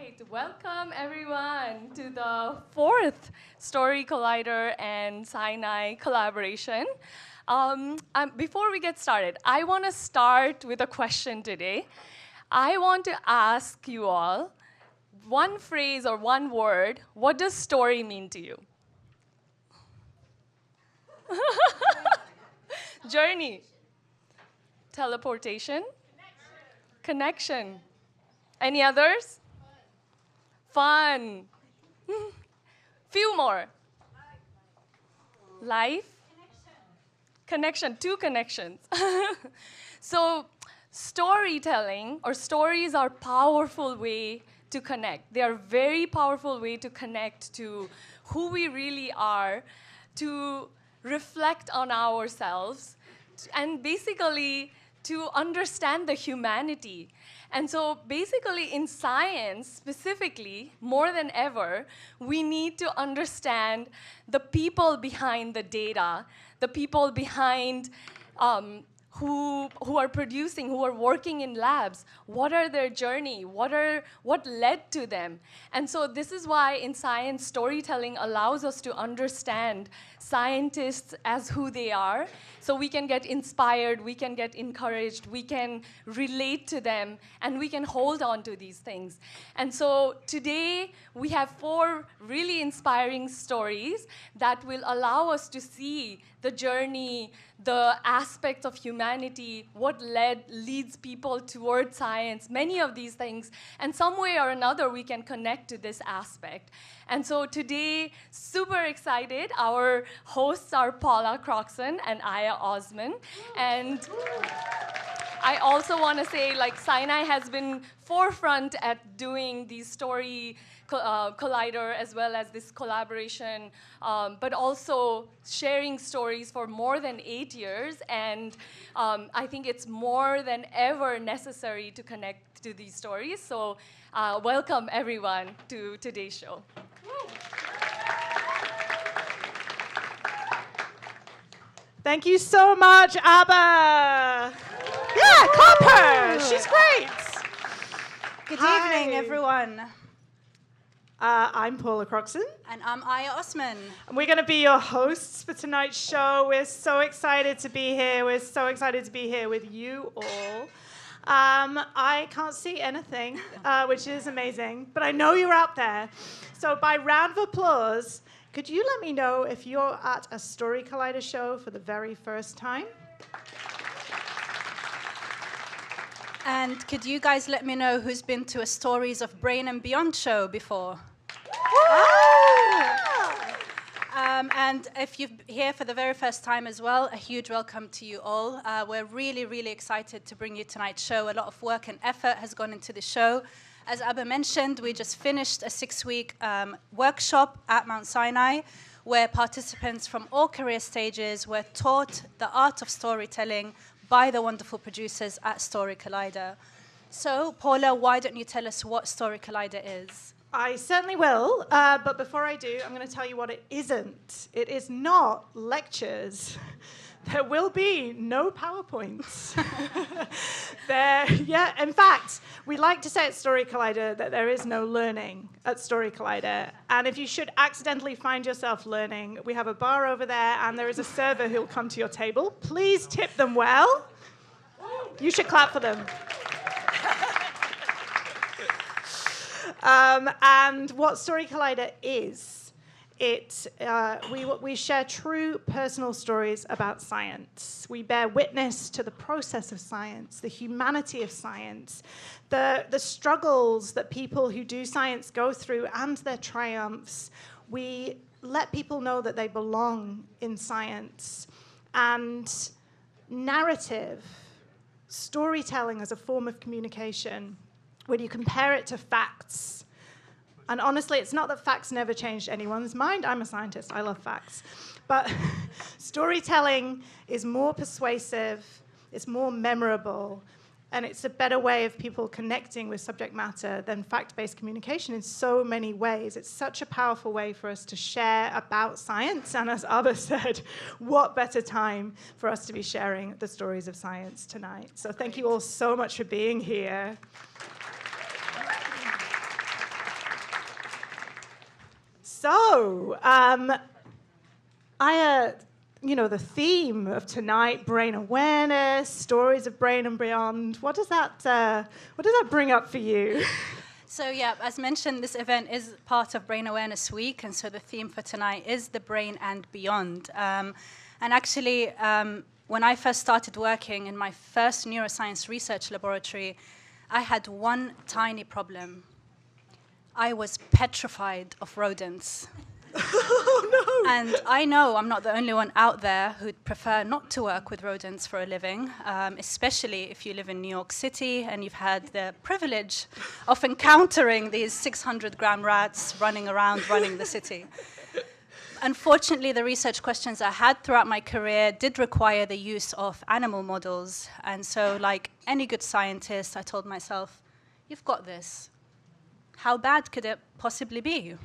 right, welcome everyone to the fourth Story Collider and Sinai collaboration. Before we get started, I want to start with a question today. I want to ask you all one phrase or one word. What does story mean to you? Journey. Teleportation. Connection. Any others? Fun. Few more. Life. Connection. Two connections. So storytelling or stories are powerful way to connect. They are very powerful way to connect to who we really are, to reflect on ourselves, and basically to understand the humanity. And so basically in science, specifically, more than ever, we need to understand the people behind the data, the people behind who are producing, who are working in labs. What are their journey? What led to them? And so this is why in science, storytelling allows us to understand scientists as who they are, so we can get inspired, we can get encouraged, we can relate to them, and we can hold on to these things. And so today, we have 4 really inspiring stories that will allow us to see the journey, the aspects of humanity, what leads people towards science, many of these things. And some way or another, we can connect to this aspect. And so today, super excited. Our hosts are Paula Croxon and Aya Osman. And I also want to say, like, Sinai has been forefront at doing these story collider as well as this collaboration, but also sharing stories for more than 8 years. And I think it's more than ever necessary to connect to these stories. So welcome everyone to today's show. Thank you so much, Abba. Yeah, clap her. She's great. Good Hi. evening, everyone. I'm Paula Croxon. And I'm Aya Osman. And we're going to be your hosts for tonight's show. We're so excited to be here. We're so excited to be here with you all. I can't see anything, which is amazing, but I know you're out there. So by round of applause, could you let me know if you're at a Story Collider show for the very first time? And could you guys let me know who's been to a Stories of Brain and Beyond show before? And if you're here for the very first time as well, a huge welcome to you all. We're really, really excited to bring you tonight's show. A lot of work and effort has gone into the show. As Abba mentioned, we just finished a 6-week workshop at Mount Sinai where participants from all career stages were taught the art of storytelling by the wonderful producers at Story Collider. So, Paula, why don't you tell us what Story Collider is? I certainly will, but before I do, I'm going to tell you what it isn't. It is not lectures. There will be no PowerPoints. In fact, we like to say at Story Collider that there is no learning at Story Collider. And if you should accidentally find yourself learning, we have a bar over there, and there is a server who'll come to your table. Please tip them well. You should clap for them. And what Story Collider is, we share true personal stories about science. We bear witness to the process of science, the humanity of science, the struggles that people who do science go through and their triumphs. We let people know that they belong in science. And narrative, storytelling as a form of communication, when you compare it to facts. And honestly, it's not that facts never changed anyone's mind. I'm a scientist. I love facts. But storytelling is more persuasive, it's more memorable, and it's a better way of people connecting with subject matter than fact-based communication in so many ways. It's such a powerful way for us to share about science. And as Abba said, what better time for us to be sharing the stories of science tonight. So thank you all so much for being here. So, the theme of tonight, brain awareness, stories of brain and beyond. What does that bring up for you? So yeah, as mentioned, this event is part of Brain Awareness Week, and so the theme for tonight is the brain and beyond. And actually, when I first started working in my first neuroscience research laboratory, I had one tiny problem. I was petrified of rodents. Oh, no. And I know I'm not the only one out there who'd prefer not to work with rodents for a living, especially if you live in New York City and you've had the privilege of encountering these 600-gram rats running around, running the city. Unfortunately, the research questions I had throughout my career did require the use of animal models. And so, like any good scientist, I told myself, you've got this. How bad could it possibly be?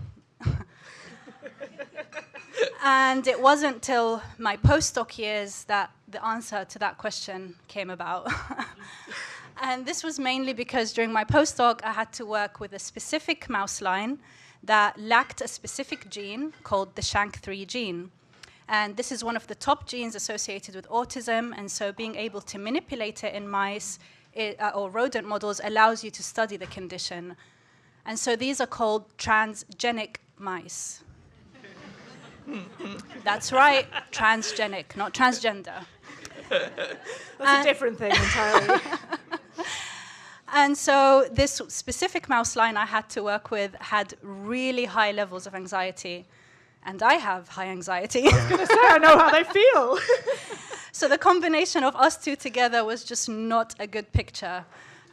And it wasn't till my postdoc years that the answer to that question came about. And this was mainly because during my postdoc, I had to work with a specific mouse line that lacked a specific gene called the SHANK3 gene. And this is one of the top genes associated with autism, and so being able to manipulate it in mice or rodent models allows you to study the condition. And so these are called transgenic mice. That's right, transgenic, not transgender. That's a different thing entirely. And so this specific mouse line I had to work with had really high levels of anxiety. And I have high anxiety. I was going to say, I know how they feel. So the combination of us two together was just not a good picture.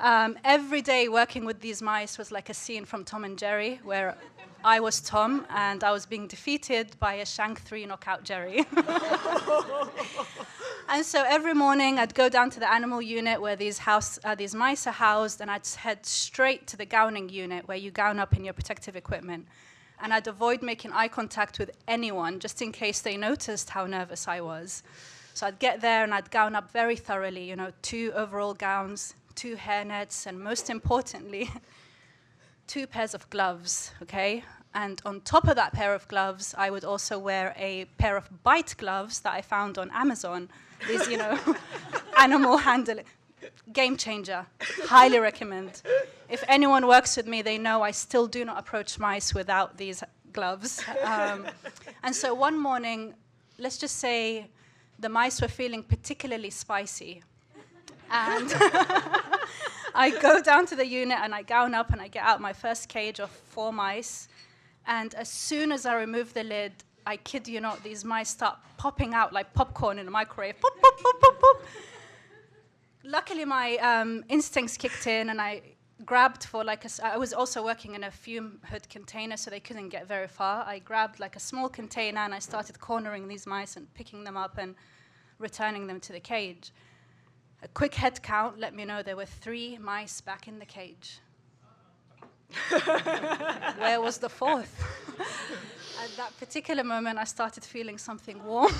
Every day working with these mice was like a scene from Tom and Jerry, where I was Tom and I was being defeated by a SHANK3 knockout Jerry. And so every morning I'd go down to the animal unit where these mice are housed, and I'd head straight to the gowning unit where you gown up in your protective equipment. And I'd avoid making eye contact with anyone just in case they noticed how nervous I was. So I'd get there and I'd gown up very thoroughly, 2 overall gowns, 2 hairnets, and most importantly, 2 pairs of gloves, okay? And on top of that pair of gloves, I would also wear a pair of bite gloves that I found on Amazon. These, animal handling. Game changer. Highly recommend. If anyone works with me, they know I still do not approach mice without these gloves. And so one morning, let's just say the mice were feeling particularly spicy. And I go down to the unit and I gown up and I get out my first cage of 4 mice. And as soon as I remove the lid, I kid you not, these mice start popping out like popcorn in a microwave. Pop, pop, pop, pop, pop. Luckily, my instincts kicked in and I grabbed for I was also working in a fume hood container, so they couldn't get very far. I grabbed like a small container and I started cornering these mice and picking them up and returning them to the cage. A quick head count let me know there were 3 mice back in the cage. Where was the 4th? At that particular moment, I started feeling something warm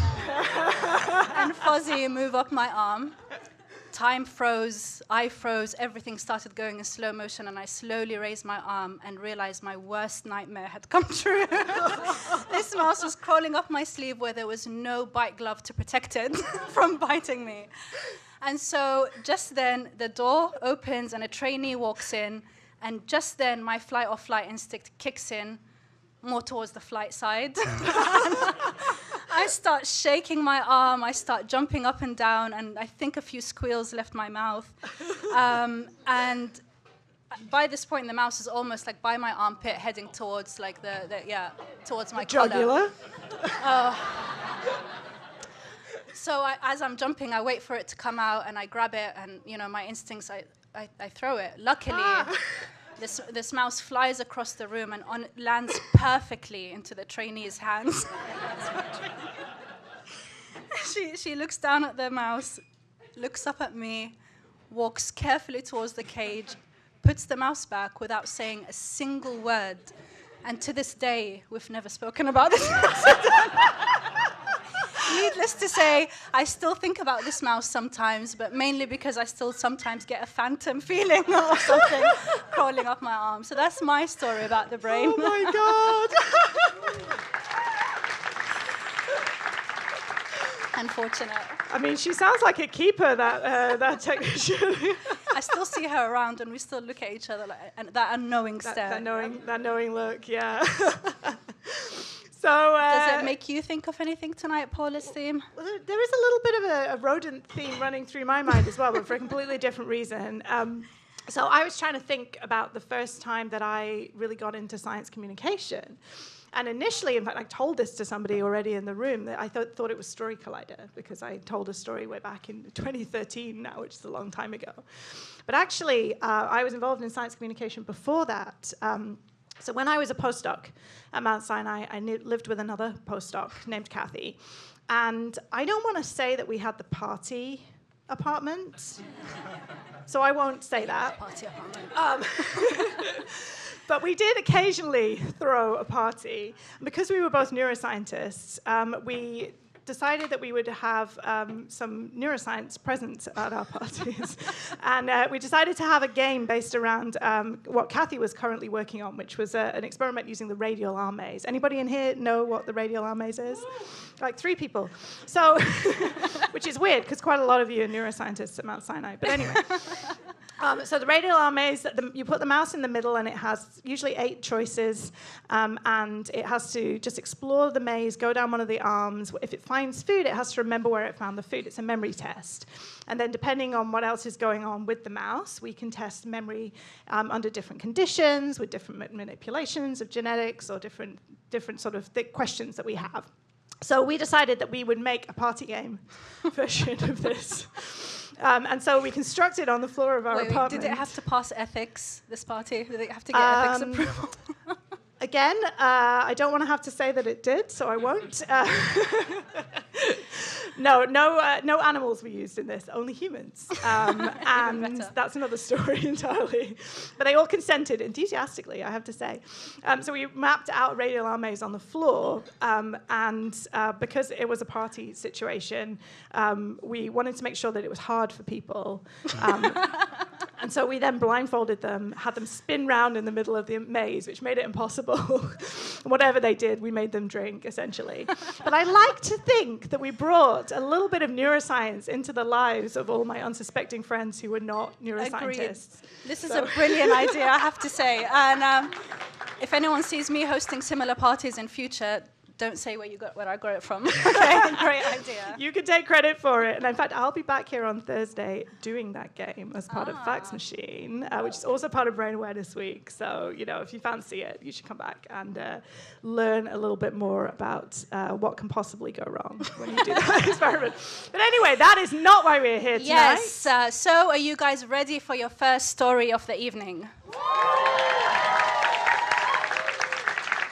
and fuzzy move up my arm. Time froze, I froze, everything started going in slow motion, and I slowly raised my arm and realized my worst nightmare had come true. This mouse was crawling up my sleeve where there was no bite glove to protect it from biting me. And so just then, the door opens and a trainee walks in, and just then my flight or flight instinct kicks in, more towards the flight side. I start shaking my arm, I start jumping up and down, and I think a few squeals left my mouth. And by this point, the mouse is almost like by my armpit, heading towards like towards my jugular. So as I'm jumping, I wait for it to come out, and I grab it, and my instincts, I throw it. Luckily, this mouse flies across the room and lands perfectly into the trainee's hands. She looks down at the mouse, looks up at me, walks carefully towards the cage, puts the mouse back without saying a single word. And to this day, we've never spoken about this incident. Needless to say, I still think about this mouse sometimes, but mainly because I still sometimes get a phantom feeling or something crawling up my arm. So that's my story about the brain. Oh my God. Unfortunate. I mean, she sounds like a keeper, that technician. I still see her around, and we still look at each other like and that unknowing stare. That knowing look, yeah. So, does it make you think of anything tonight, Paula's theme? Well, there is a little bit of a rodent theme running through my mind as well, but for a completely different reason. So I was trying to think about the first time that I really got into science communication. And initially, in fact, I told this to somebody already in the room, that I thought it was Story Collider, because I told a story way back in 2013 now, which is a long time ago. But actually, I was involved in science communication before that. So when I was a postdoc at Mount Sinai, I lived with another postdoc named Kathy. And I don't want to say that we had the party apartment, so I won't say that. Party apartment. But we did occasionally throw a party. Because we were both neuroscientists, we decided that we would have some neuroscience present at our parties. And we decided to have a game based around what Kathy was currently working on, which was an experiment using the radial arm maze. Anybody in here know what the radial arm maze is? Like 3 people. So, which is weird, because quite a lot of you are neuroscientists at Mount Sinai. But anyway. So the radial arm maze, you put the mouse in the middle, and it has usually 8 choices, and it has to just explore the maze, go down one of the arms. If it finds food, it has to remember where it found the food. It's a memory test. And then depending on what else is going on with the mouse, we can test memory under different conditions, with different manipulations of genetics, or different sort of questions that we have. So we decided that we would make a party game version of this. And so we constructed on the floor of our apartment. Did it have to pass ethics, this party? Did it have to get ethics approval? Again, I don't want to have to say that it did, so I won't. No animals were used in this, only humans. And that's another story entirely. But they all consented enthusiastically, I have to say. So we mapped out radial arm maze on the floor, and because it was a party situation, we wanted to make sure that it was hard for people. And so we then blindfolded them, had them spin round in the middle of the maze, which made it impossible. Whatever they did, we made them drink, essentially. But I like to think that we brought a little bit of neuroscience into the lives of all my unsuspecting friends who were not neuroscientists. Agreed. This is a brilliant idea, I have to say. And if anyone sees me hosting similar parties in future, don't say where I got it from. Okay, great idea. You can take credit for it. And in fact, I'll be back here on Thursday doing that game as part of Fax Machine, which is also part of Brain Awareness Week. So, if you fancy it, you should come back and learn a little bit more about what can possibly go wrong when you do that experiment. But anyway, that is not why we're here tonight. Yes. So are you guys ready for your first story of the evening?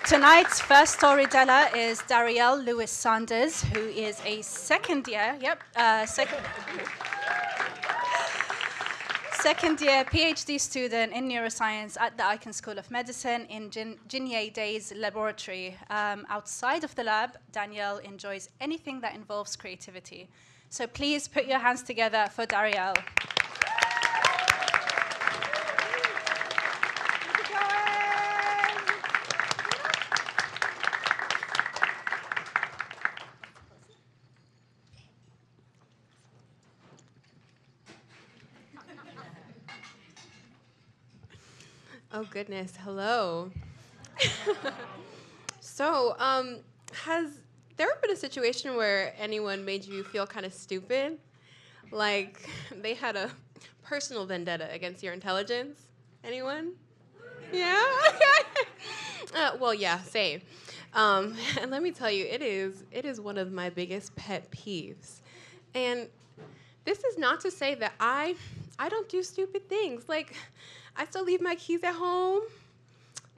Tonight's first storyteller is Darielle Lewis Sanders, who is a second year PhD student in neuroscience at the Icahn School of Medicine in Jinyei Day's laboratory. Outside of the lab, Danielle enjoys anything that involves creativity. So please put your hands together for Darielle. Oh, goodness. Hello. So, has there ever been a situation where anyone made you feel kind of stupid? Like they had a personal vendetta against your intelligence? Anyone? Yeah? Okay. Well, yeah, same. And let me tell you, it is one of my biggest pet peeves. And this is not to say that I don't do stupid things. Like, I still leave my keys at home,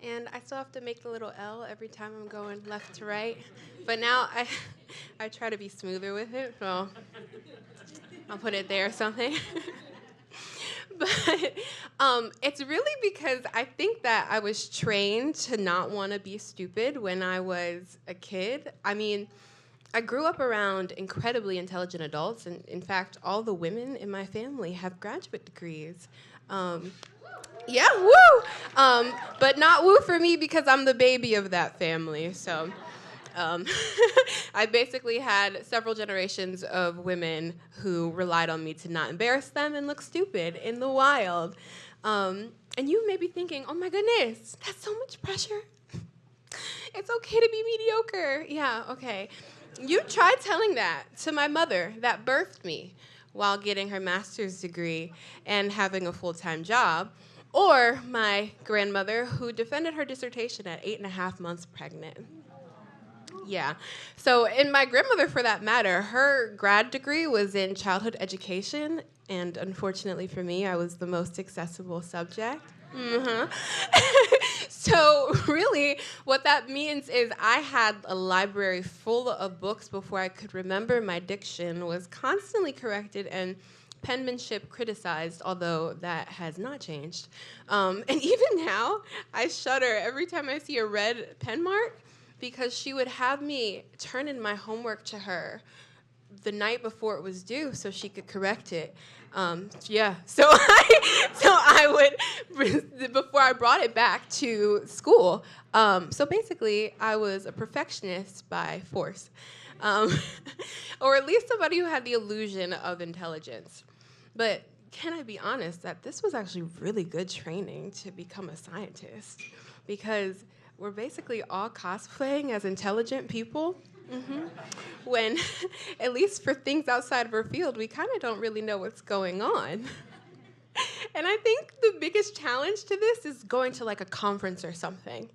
and I still have to make the little L every time I'm going left to right. But now I try to be smoother with it, so I'll put it there or something. But it's really because I think that I was trained to not want to be stupid when I was a kid. I mean, I grew up around incredibly intelligent adults, and in fact, all the women in my family have graduate degrees. Yeah, woo! But not woo for me because I'm the baby of that family. So I basically had several generations of women who relied on me to not embarrass them and look stupid in the wild. And you may be thinking, oh my goodness, that's so much pressure. It's okay to be mediocre. Yeah, okay. You try telling that to my mother that birthed me while getting her master's degree and having a full-time job, or my grandmother who defended her dissertation at 8.5 months pregnant. Yeah. So, and my grandmother, for that matter, her grad degree was in childhood education, and unfortunately for me, I was the most accessible subject. So really, what that means is I had a library full of books before I could remember. My diction was constantly corrected and penmanship criticized, although that has not changed. And even now, I shudder every time I see a red pen mark, because she would have me turn in my homework to her the night before it was due so she could correct it. So I would, before I brought it back to school. So basically, I was a perfectionist by force, or at least somebody who had the illusion of intelligence. But can I be honest that this was actually really good training to become a scientist, because we're basically all cosplaying as intelligent people. When, at least for things outside of our field, we kind of don't really know what's going on. And I think the biggest challenge to this is going to like a conference or something.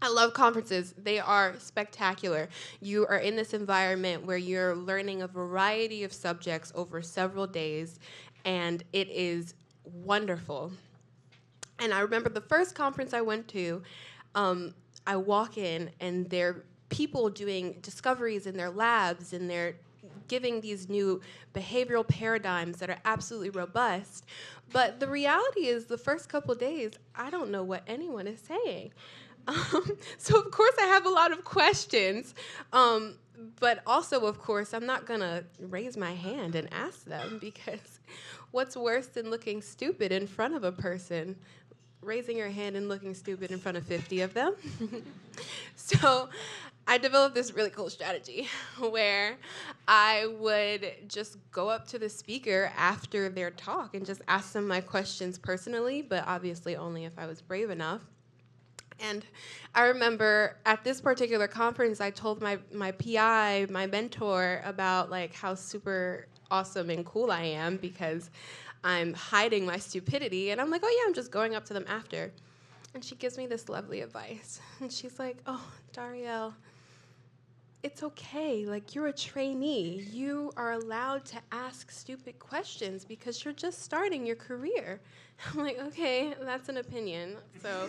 I love conferences. They are spectacular. You are in this environment where you're learning a variety of subjects over several days, and it is wonderful. And I remember the first conference I went to, I walk in, and they're people doing discoveries in their labs, and they're giving these new behavioral paradigms that are absolutely robust. But the reality is, the first couple days, I don't know what anyone is saying. So, of course, I have a lot of questions. But also, of course, I'm not going to raise my hand and ask them, because what's worse than looking stupid in front of a person? Raising your hand and looking stupid in front of 50 of them. So I developed this really cool strategy where I would just go up to the speaker after their talk and just ask them my questions personally, but obviously only if I was brave enough. And I remember at this particular conference, I told my PI, my mentor, about like how super awesome and cool I am because I'm hiding my stupidity. And I'm like, oh yeah, I'm just going up to them after. And she gives me this lovely advice. And she's like, oh, Darielle, it's okay. Like, you're a trainee. You are allowed to ask stupid questions because you're just starting your career. I'm like, okay, that's an opinion. So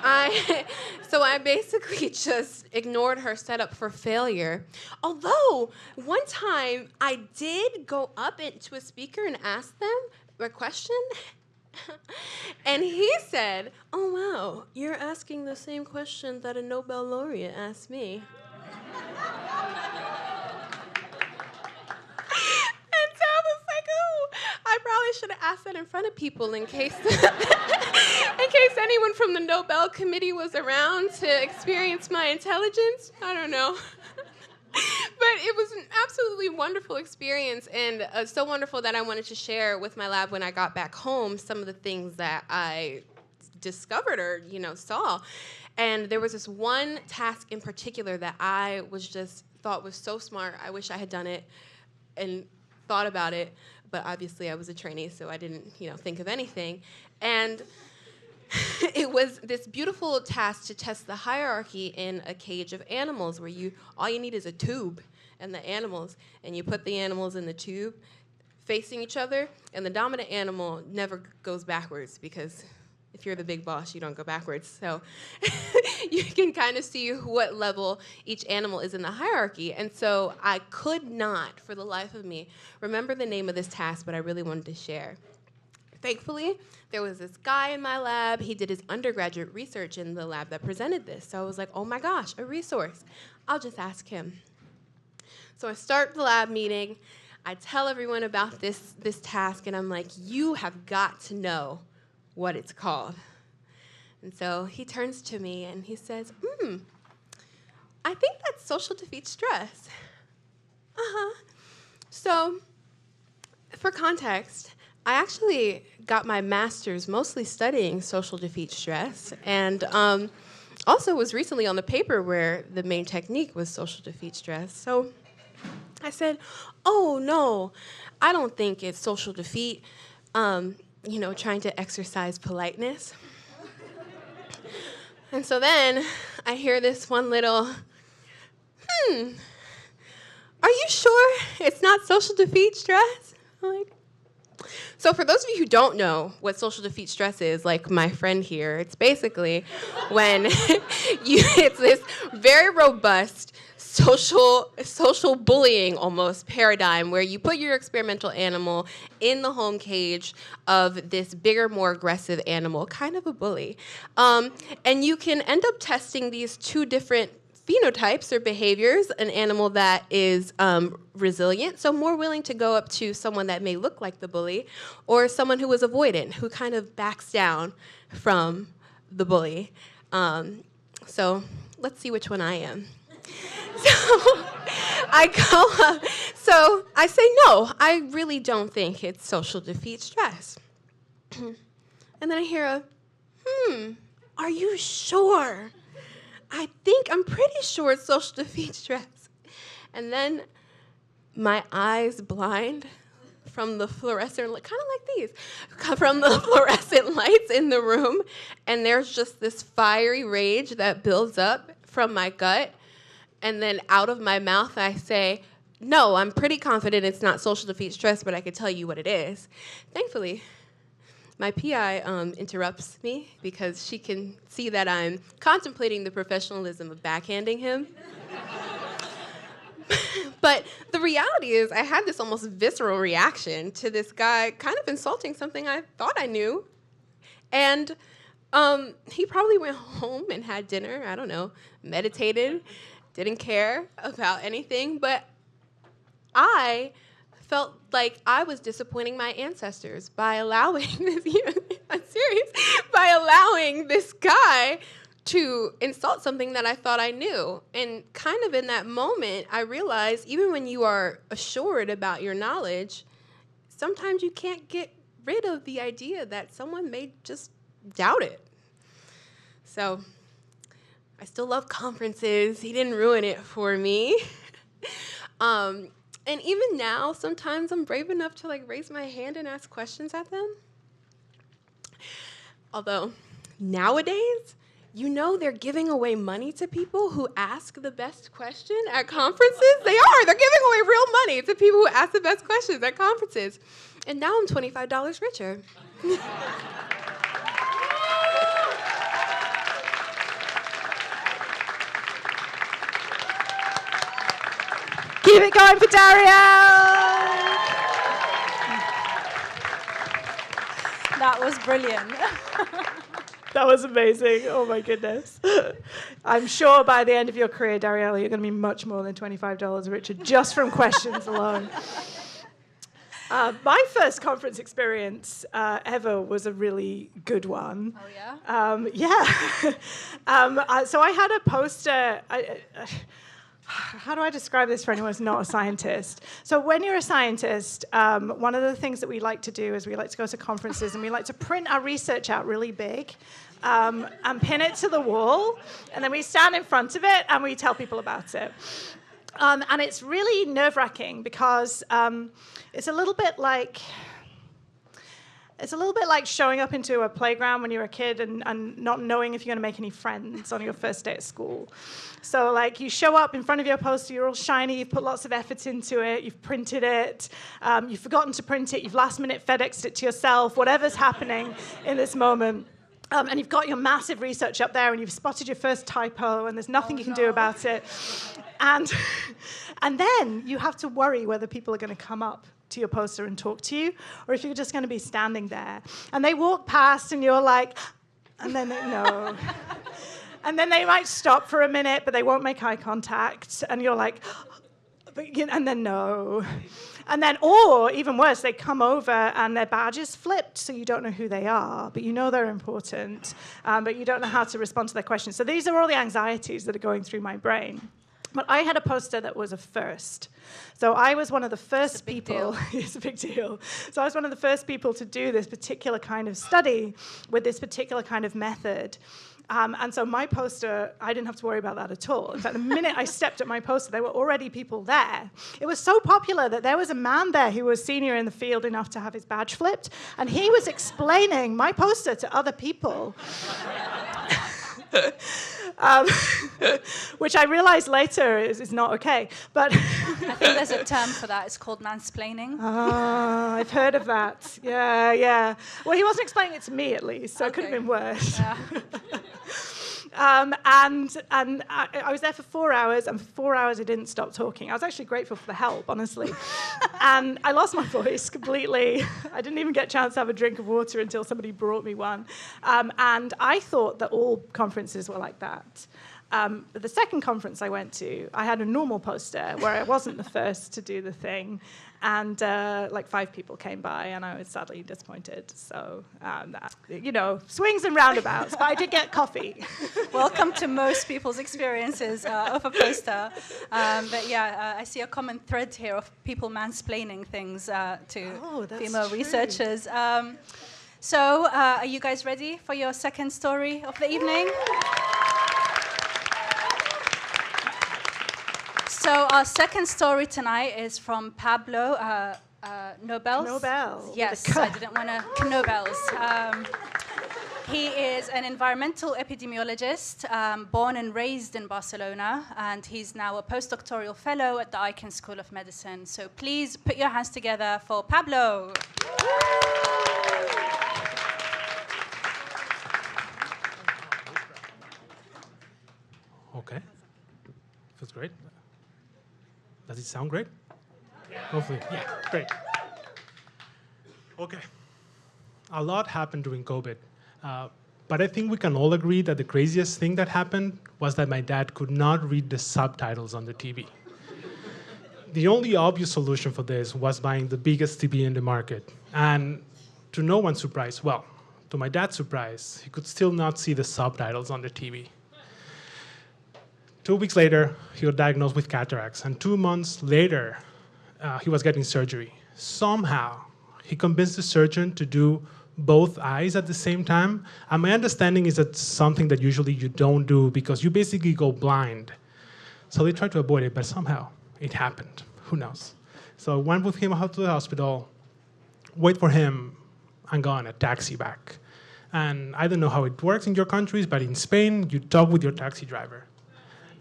I basically just ignored her setup for failure. Although, one time, I did go up to a speaker and ask them a question. And he said, oh, wow, you're asking the same question that a Nobel laureate asked me. I probably should have asked that in front of people in case anyone from the Nobel Committee was around to experience my intelligence. I don't know. But it was an absolutely wonderful experience, and so wonderful that I wanted to share with my lab when I got back home some of the things that I discovered or, saw. And there was this one task in particular that I thought was so smart. I wish I had done it and thought about it. But obviously I was a trainee, so I didn't, think of anything. And it was this beautiful task to test the hierarchy in a cage of animals where all you need is a tube and the animals, and you put the animals in the tube facing each other, and the dominant animal never goes backwards because if you're the big boss, you don't go backwards. So you can kind of see what level each animal is in the hierarchy. And so I could not, for the life of me, remember the name of this task, but I really wanted to share. Thankfully, there was this guy in my lab. He did his undergraduate research in the lab that presented this. So I was like, oh my gosh, a resource. I'll just ask him. So I start the lab meeting. I tell everyone about this task, and I'm like, you have got to know what it's called. And so he turns to me and he says, I think that's social defeat stress. So, for context, I actually got my master's mostly studying social defeat stress, and also was recently on the paper where the main technique was social defeat stress. So I said, oh no, I don't think it's social defeat, trying to exercise politeness. And so then I hear this one little, are you sure it's not social defeat stress? I'm like, so for those of you who don't know what social defeat stress is, like my friend here, it's basically when it's this very robust social bullying almost paradigm where you put your experimental animal in the home cage of this bigger, more aggressive animal, kind of a bully. And you can end up testing these two different phenotypes or behaviors, an animal that is resilient, so more willing to go up to someone that may look like the bully, or someone who is avoidant, who kind of backs down from the bully. So let's see which one I am. So I go up. So I say, no, I really don't think it's social defeat stress. And then I hear a, are you sure? I'm pretty sure it's social defeat stress. And then my eyes blind from the fluorescent, kind of like these, from the fluorescent lights in the room, and there's just this fiery rage that builds up from my gut, and then out of my mouth I say, no, I'm pretty confident it's not social defeat stress, but I can tell you what it is. Thankfully, my PI interrupts me because she can see that I'm contemplating the professionalism of backhanding him. But the reality is I had this almost visceral reaction to this guy kind of insulting something I thought I knew. And he probably went home and had dinner, I don't know, meditated, didn't care about anything. But I felt like I was disappointing my ancestors by allowing this, I'm serious, by allowing this guy to insult something that I thought I knew. And kind of in that moment, I realized even when you are assured about your knowledge, sometimes you can't get rid of the idea that someone may just doubt it. So I still love conferences. He didn't ruin it for me. And even now, sometimes I'm brave enough to raise my hand and ask questions at them. Although nowadays, they're giving away money to people who ask the best question at conferences. They are. They're giving away real money to people who ask the best questions at conferences. And now I'm $25 richer. Keep it going for Dario! That was brilliant. That was amazing. Oh, my goodness. I'm sure by the end of your career, Dario, you're going to be much more than $25 richer just from questions alone. My first conference experience ever was a really good one. Oh, yeah? So I had a poster. How do I describe this for anyone who's not a scientist? So when you're a scientist, one of the things that we like to do is we like to go to conferences and we like to print our research out really big and pin it to the wall. And then we stand in front of it and we tell people about it. And it's really nerve-wracking because it's a little bit like showing up into a playground when you're a kid and not knowing if you're going to make any friends on your first day at school. So you show up in front of your poster, you're all shiny, you've put lots of effort into it, you've printed it, you've forgotten to print it, you've last-minute FedExed it to yourself, whatever's happening in this moment. And you've got your massive research up there and you've spotted your first typo and there's nothing you can do about it. And then you have to worry whether people are going to come up to your poster and talk to you, or if you're just going to be standing there. And they walk past and you're like, and then no. And then they might stop for a minute, but they won't make eye contact. And you're like, And then no. And then, or even worse, they come over and their badge is flipped, so you don't know who they are, but you know they're important, but you don't know how to respond to their questions. So these are all the anxieties that are going through my brain. But I had a poster that was a first. So I was one of the first people. It's a big deal. So I was one of the first people to do this particular kind of study with this particular kind of method. And so my poster, I didn't have to worry about that at all. In fact, the minute I stepped at my poster, there were already people there. It was so popular that there was a man there who was senior in the field enough to have his badge flipped, and he was explaining my poster to other people. Which I realized later is not okay. But I think there's a term for that. It's called mansplaining. I've heard of that. Yeah. Well, he wasn't explaining it to me, at least, so it could have been worse. Yeah. And I was there for 4 hours, and for 4 hours I didn't stop talking. I was actually grateful for the help, honestly. And I lost my voice completely. I didn't even get a chance to have a drink of water until somebody brought me one. And I thought that all conferences were like that. The second conference I went to, I had a normal poster where I wasn't the first to do the thing. And like 5 people came by, and I was sadly disappointed. So, swings and roundabouts. But I did get coffee. Welcome to most people's experiences of a poster. But yeah, I see a common thread here of people mansplaining things to female researchers. So, are you guys ready for your second story of the evening? So our second story tonight is from Pablo Nobels. Nobels. Yes, I didn't want to Nobels. He is an environmental epidemiologist, born and raised in Barcelona, and he's now a postdoctoral fellow at the Icahn School of Medicine. So please put your hands together for Pablo. Okay, feels great. Does it sound great? Yeah. Hopefully. Yeah, great. Okay. A lot happened during COVID, but I think we can all agree that the craziest thing that happened was that my dad could not read the subtitles on the TV. The only obvious solution for this was buying the biggest TV in the market. And to no one's surprise, well, to my dad's surprise, he could still not see the subtitles on the TV. 2 weeks later, he was diagnosed with cataracts, and 2 months later, he was getting surgery. Somehow, he convinced the surgeon to do both eyes at the same time, and my understanding is that's something that usually you don't do because you basically go blind. So they tried to avoid it, but somehow it happened. Who knows? So I went with him out to the hospital, wait for him, and go on a taxi back. And I don't know how it works in your countries, but in Spain, you talk with your taxi driver.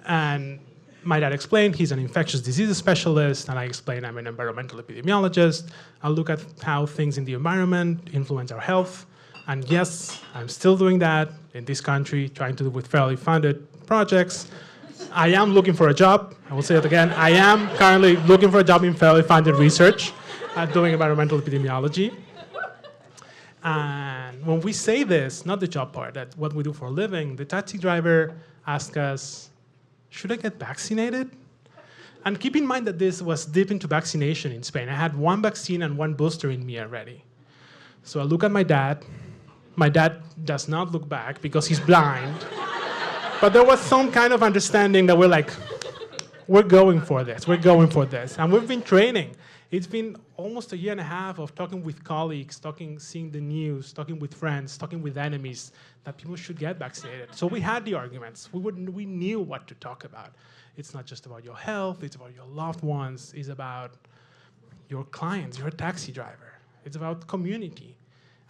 And my dad explained he's an infectious diseases specialist, and I explained I'm an environmental epidemiologist. I look at how things in the environment influence our health. And yes, I'm still doing that in this country, trying to do with fairly funded projects. I am looking for a job. I will say it again. I am currently looking for a job in fairly funded research, doing environmental epidemiology. And when we say this, not the job part, that's what we do for a living, the taxi driver asked us, should I get vaccinated? And keep in mind that this was deep into vaccination in Spain. I had 1 vaccine and 1 booster in me already. So I look at my dad. My dad does not look back because he's blind. But there was some kind of understanding that we're like, we're going for this. And we've been training. It's been almost a year and a half of talking with colleagues, seeing the news, talking with friends, talking with enemies, that people should get vaccinated. So we had the arguments. We knew what to talk about. It's not just about your health, it's about your loved ones, it's about your clients, your taxi driver. It's about community.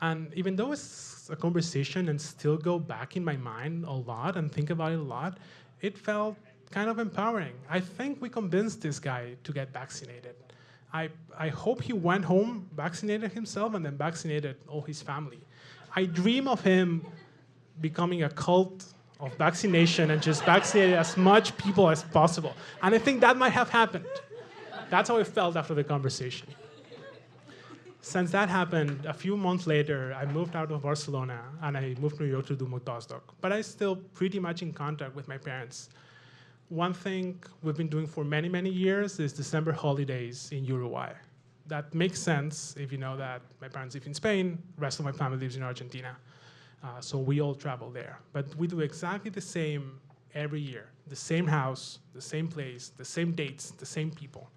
And even though it's a conversation and still go back in my mind a lot and think about it a lot, it felt kind of empowering. I think we convinced this guy to get vaccinated. I hope he went home, vaccinated himself, and then vaccinated all his family. I dream of him becoming a cult of vaccination and just vaccinated as much people as possible. And I think that might have happened. That's how I felt after the conversation. Since that happened, a few months later, I moved out of Barcelona and I moved to New York to do my postdoc. But I'm still pretty much in contact with my parents. one thing we've been doing for many, many years is December holidays in Uruguay. That makes sense if you know that my parents live in Spain, the rest of my family lives in Argentina. So we all travel there. But we do exactly the same every year. The same house, the same place, the same dates, the same people.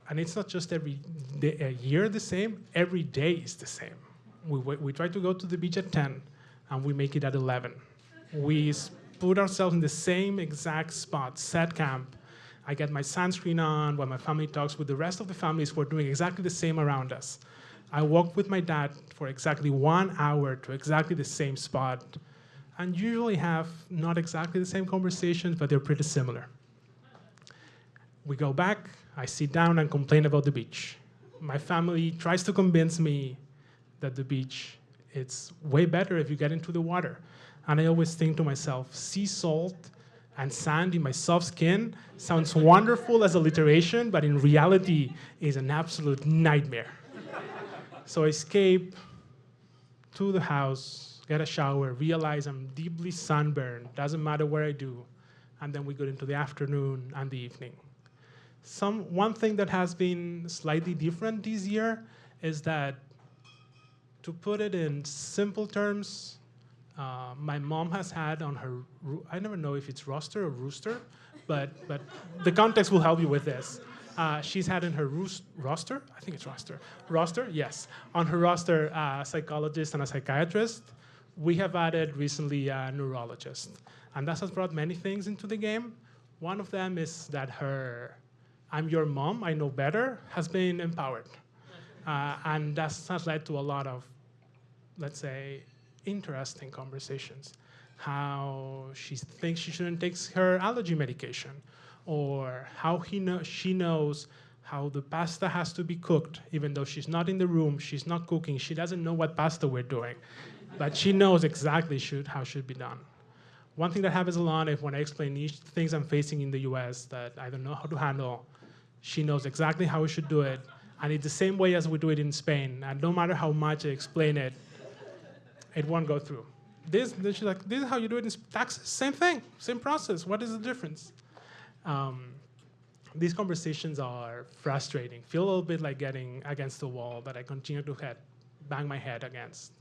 And it's not just every day, a year the same, every day is the same. We try to go to the beach at 10, and we make it at 11. We put ourselves in the same exact spot, set camp. I get my sunscreen on while my family talks with the rest of the families who are doing exactly the same around us. I walk with my dad for exactly 1 hour to exactly the same spot, and usually have not exactly the same conversations, but they're pretty similar. We go back, I sit down and complain about the beach. My family tries to convince me that the beach, it's way better if you get into the water. And I always think to myself, sea salt and sand in my soft skin sounds wonderful as alliteration, but in reality is an absolute nightmare. So I escape to the house, get a shower, realize I'm deeply sunburned, doesn't matter where I do, and then we go into the afternoon and the evening. One thing that has been slightly different this year is that, to put it in simple terms, my mom has had on her, I never know if it's roster or rooster, but the context will help you with this. She's had in her roster, I think it's roster, yes. On her roster, a psychologist and a psychiatrist. We have added recently a neurologist. And that has brought many things into the game. One of them is that her "I'm your mom, I know better" has been empowered. And that has led to a lot of, let's say, interesting conversations. How she thinks she shouldn't take her allergy medication, or how she knows how the pasta has to be cooked, even though she's not in the room, she's not cooking, she doesn't know what pasta we're doing, but she knows exactly how it should be done. One thing that happens a lot is when I explain each things I'm facing in the US that I don't know how to handle, she knows exactly how we should do it, and it's the same way as we do it in Spain, and no matter how much I explain it, it won't go through. She's like, this is how you do it in taxes, same thing, same process, what is the difference? These conversations are frustrating, feel a little bit like getting against the wall that I continue to bang my head against.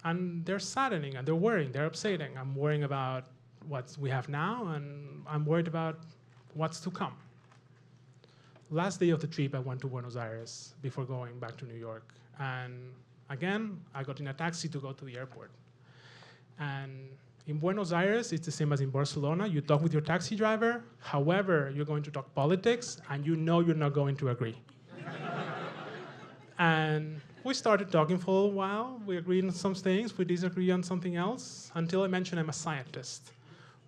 And they're saddening, and they're worrying, they're upsetting. I'm worrying about what we have now, and I'm worried about what's to come. Last day of the trip, I went to Buenos Aires before going back to New York. And again, I got in a taxi to go to the airport. And in Buenos Aires, it's the same as in Barcelona. You talk with your taxi driver. However, you're going to talk politics, and you know you're not going to agree. And we started talking for a while. We agreed on some things. We disagreed on something else, until I mentioned I'm a scientist,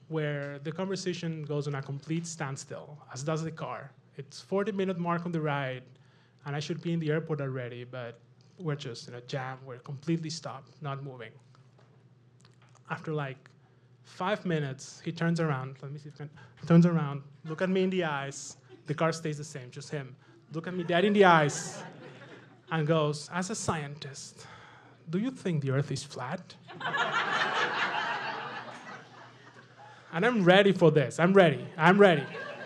where the conversation goes on a complete standstill, as does the car. It's 40-minute mark on the ride, and I should be in the airport already, but we're just in a jam. We're completely stopped, not moving. After like 5 minutes, he turns around. Let me see if I can. He turns around, look at me in the eyes. The car stays the same, just him. Look at me dead in the eyes, and goes, "As a scientist, do you think the Earth is flat?" And I'm ready for this. I'm ready.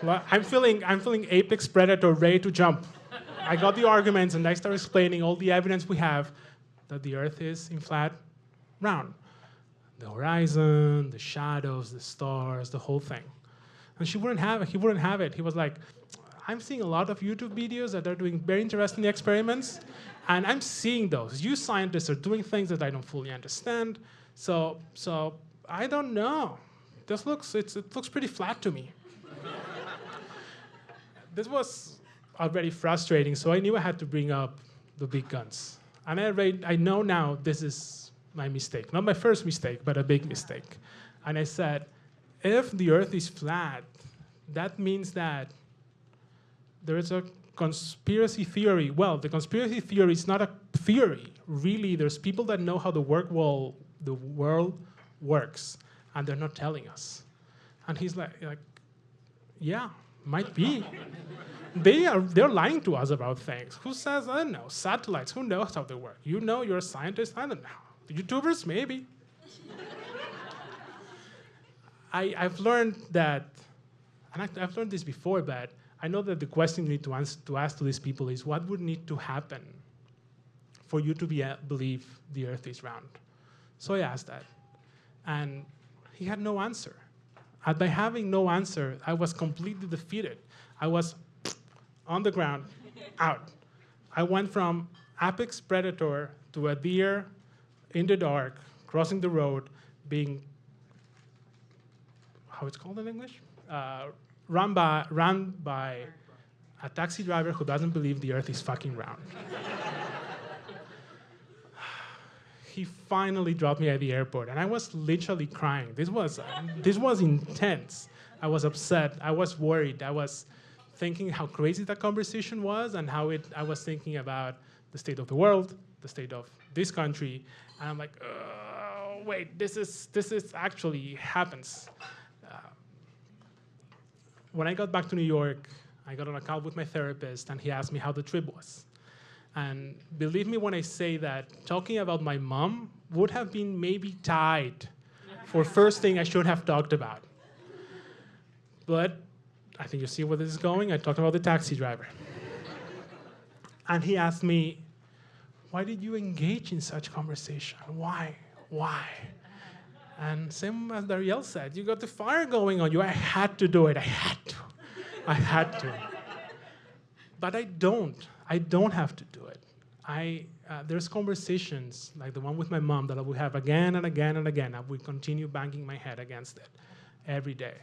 Well, I'm feeling apex predator, ready to jump. I got the arguments, and I start explaining all the evidence we have that the Earth is, in fact, round. The horizon, the shadows, the stars, the whole thing. And he wouldn't have it. He was like, "I'm seeing a lot of YouTube videos that are doing very interesting experiments, and I'm seeing those. You scientists are doing things that I don't fully understand, so I don't know. It looks pretty flat to me." This was already frustrating, so I knew I had to bring up the big guns. And I know now this is my mistake. Not my first mistake, but a big mistake. And I said, if the Earth is flat, that means that there is a conspiracy theory. Well, the conspiracy theory is not a theory. Really, there's people that know how the world works, and they're not telling us. And he's like, yeah, might be. They're lying to us about things. Who says? I don't know. Satellites. Who knows how they work? You know, you're a scientist. I don't know. YouTubers, maybe. I've learned that, and I've learned this before, but I know that the question you need to ask to these people is, what would need to happen for you to believe the Earth is round? So I asked that, and he had no answer. And by having no answer, I was completely defeated. I was on the ground, out. I went from apex predator to a deer in the dark, crossing the road, being, how it's called in English? Run by a taxi driver who doesn't believe the Earth is fucking round. He finally dropped me at the airport, and I was literally crying. This was intense. I was upset. I was worried. I was thinking how crazy that conversation was, and how I was thinking about the state of the world, the state of this country, and I'm like, oh, wait, this is actually happens. When I got back to New York, I got on a call with my therapist, and he asked me how the trip was. And believe me when I say that talking about my mom would have been maybe tied for first thing I should have talked about. But I think you see where this is going. I talked about the taxi driver. And he asked me, why did you engage in such conversation? Why? And same as Dariel said, you got the fire going on you. I had to do it. I had to. But I don't have to do it. There's conversations like the one with my mom that I will have again and again and again. I will continue banging my head against it every day.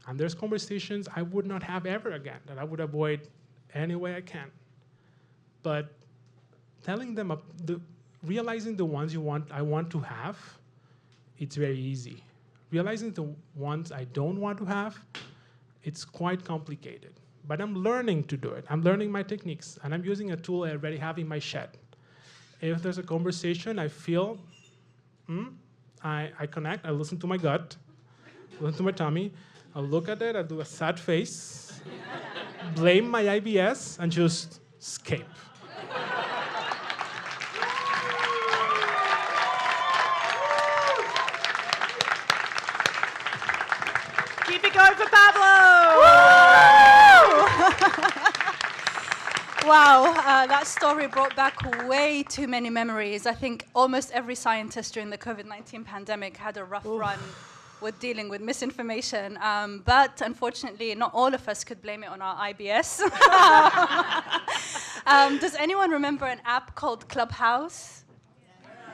And there's conversations I would not have ever again, that I would avoid any way I can. But telling them, realizing the ones I want to have, it's very easy. Realizing the ones I don't want to have, it's quite complicated. But I'm learning to do it. I'm learning my techniques, and I'm using a tool I already have in my shed. If there's a conversation I feel, I connect, I listen to my gut, listen to my tummy, I look at it, I do a sad face, blame my IBS, and just escape. Keep it going for Pablo! Wow, that story brought back way too many memories. I think almost every scientist during the COVID-19 pandemic had a rough run with dealing with misinformation. But unfortunately, not all of us could blame it on our IBS. Does anyone remember an app called Clubhouse?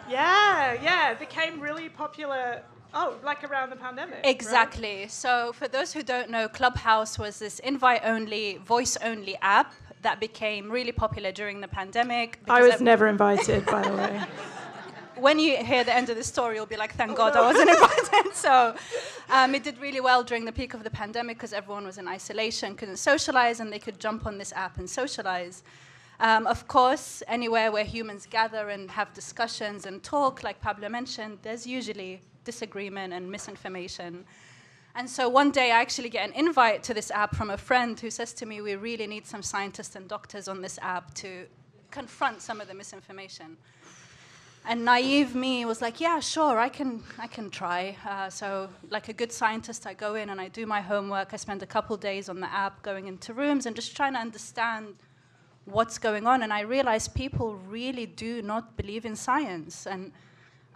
Yeah, it became really popular. Oh, like around the pandemic. Exactly. Right? So for those who don't know, Clubhouse was this invite-only, voice-only app that became really popular during the pandemic. I was never invited, by the way. When you hear the end of the story, you'll be like, thank God I wasn't invited. So it did really well during the peak of the pandemic because everyone was in isolation, couldn't socialize, and they could jump on this app and socialize. Of course, anywhere where humans gather and have discussions and talk, like Pablo mentioned, there's usually disagreement and misinformation. And so one day I actually get an invite to this app from a friend who says to me, we really need some scientists and doctors on this app to confront some of the misinformation. And naive me was like, yeah, sure, I can try. So like a good scientist, I go in and I do my homework. I spend a couple days on the app going into rooms and just trying to understand what's going on. And I realized people really do not believe in science. And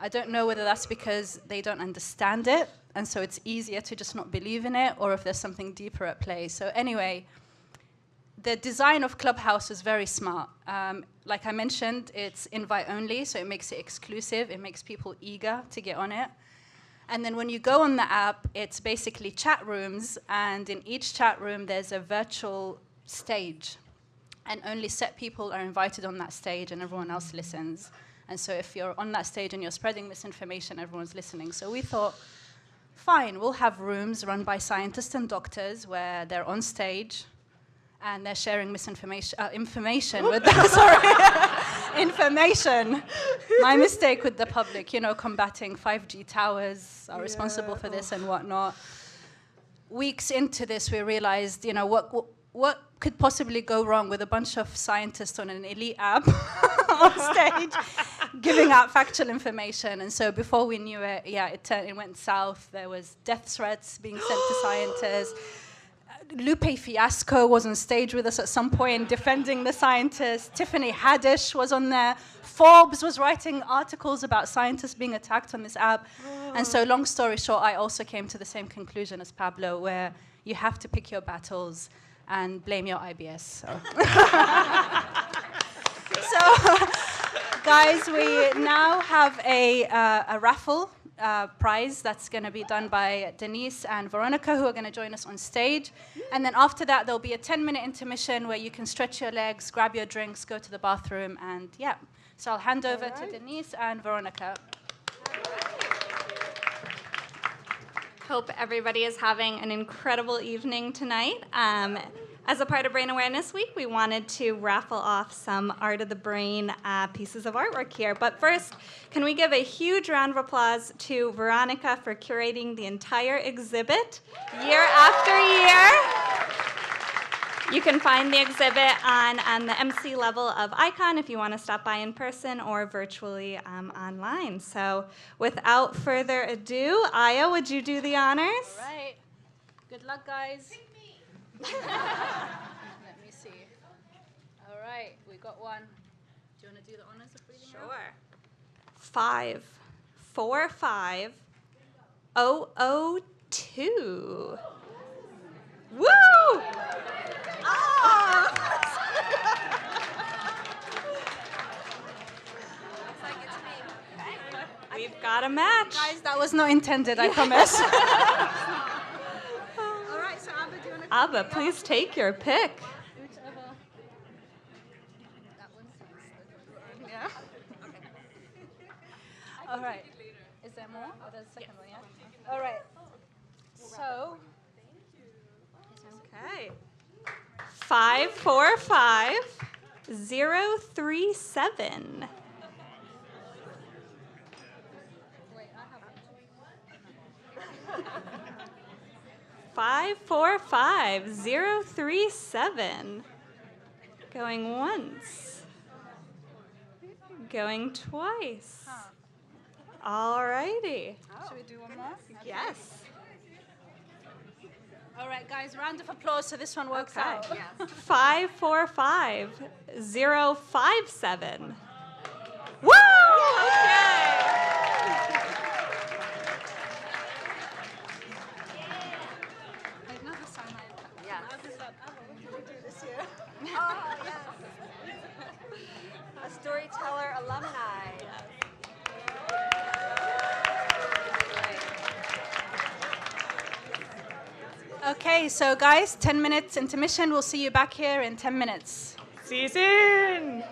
I don't know whether that's because they don't understand it, and so it's easier to just not believe in it, or if there's something deeper at play. So anyway, the design of Clubhouse is very smart. Like I mentioned, it's invite-only, so it makes it exclusive. It makes people eager to get on it. And then when you go on the app, it's basically chat rooms, and in each chat room, there's a virtual stage. And only set people are invited on that stage, and everyone else listens. And so if you're on that stage and you're spreading misinformation, everyone's listening. So we thought, fine, we'll have rooms run by scientists and doctors where they're on stage and they're sharing information with the, information. My mistake with the public, combating 5G towers are responsible for this and whatnot. Weeks into this, we realized, what could possibly go wrong with a bunch of scientists on an elite app on stage giving out factual information? And so before we knew it, it went south. There was death threats being sent to scientists. Lupe Fiasco was on stage with us at some point defending the scientists. Tiffany Haddish was on there. Forbes was writing articles about scientists being attacked on this app. And so long story short, I also came to the same conclusion as Pablo, where you have to pick your battles and blame your IBS. So, guys, we now have a raffle prize that's going to be done by Denise and Veronica, who are going to join us on stage. And then after that, there'll be a 10-minute intermission where you can stretch your legs, grab your drinks, go to the bathroom, and yeah. So I'll hand over to Denise and Veronica. Hope everybody is having an incredible evening tonight. As a part of Brain Awareness Week, we wanted to raffle off some Art of the Brain pieces of artwork here. But first, can we give a huge round of applause to Veronica for curating the entire exhibit year after year? You can find the exhibit on the MC level of Icon if you want to stop by in person or virtually online. So without further ado, Aya, would you do the honors? All right. Good luck, guys. Let me see. All right, we got one. Do you want to do the honors of reading? Sure. 545002. Woo! Oh! Looks like it's me. We've got a match. Guys, that was not intended, I promise. Abba, please take your pick. Yeah. Okay. All right. Is there more? Oh, there's a second one, yeah? All right. So. Okay. 545037. Wait, I have 545037. Going once. Going twice. All righty. Should we do one more? Yes. All right, guys, round of applause so this one works out. 545057. Woo! Okay. Another Sinai. Yes. What did you do this year? Oh, yes. A storyteller alumni. Okay, so guys, 10 minutes intermission. We'll see you back here in 10 minutes. See you soon.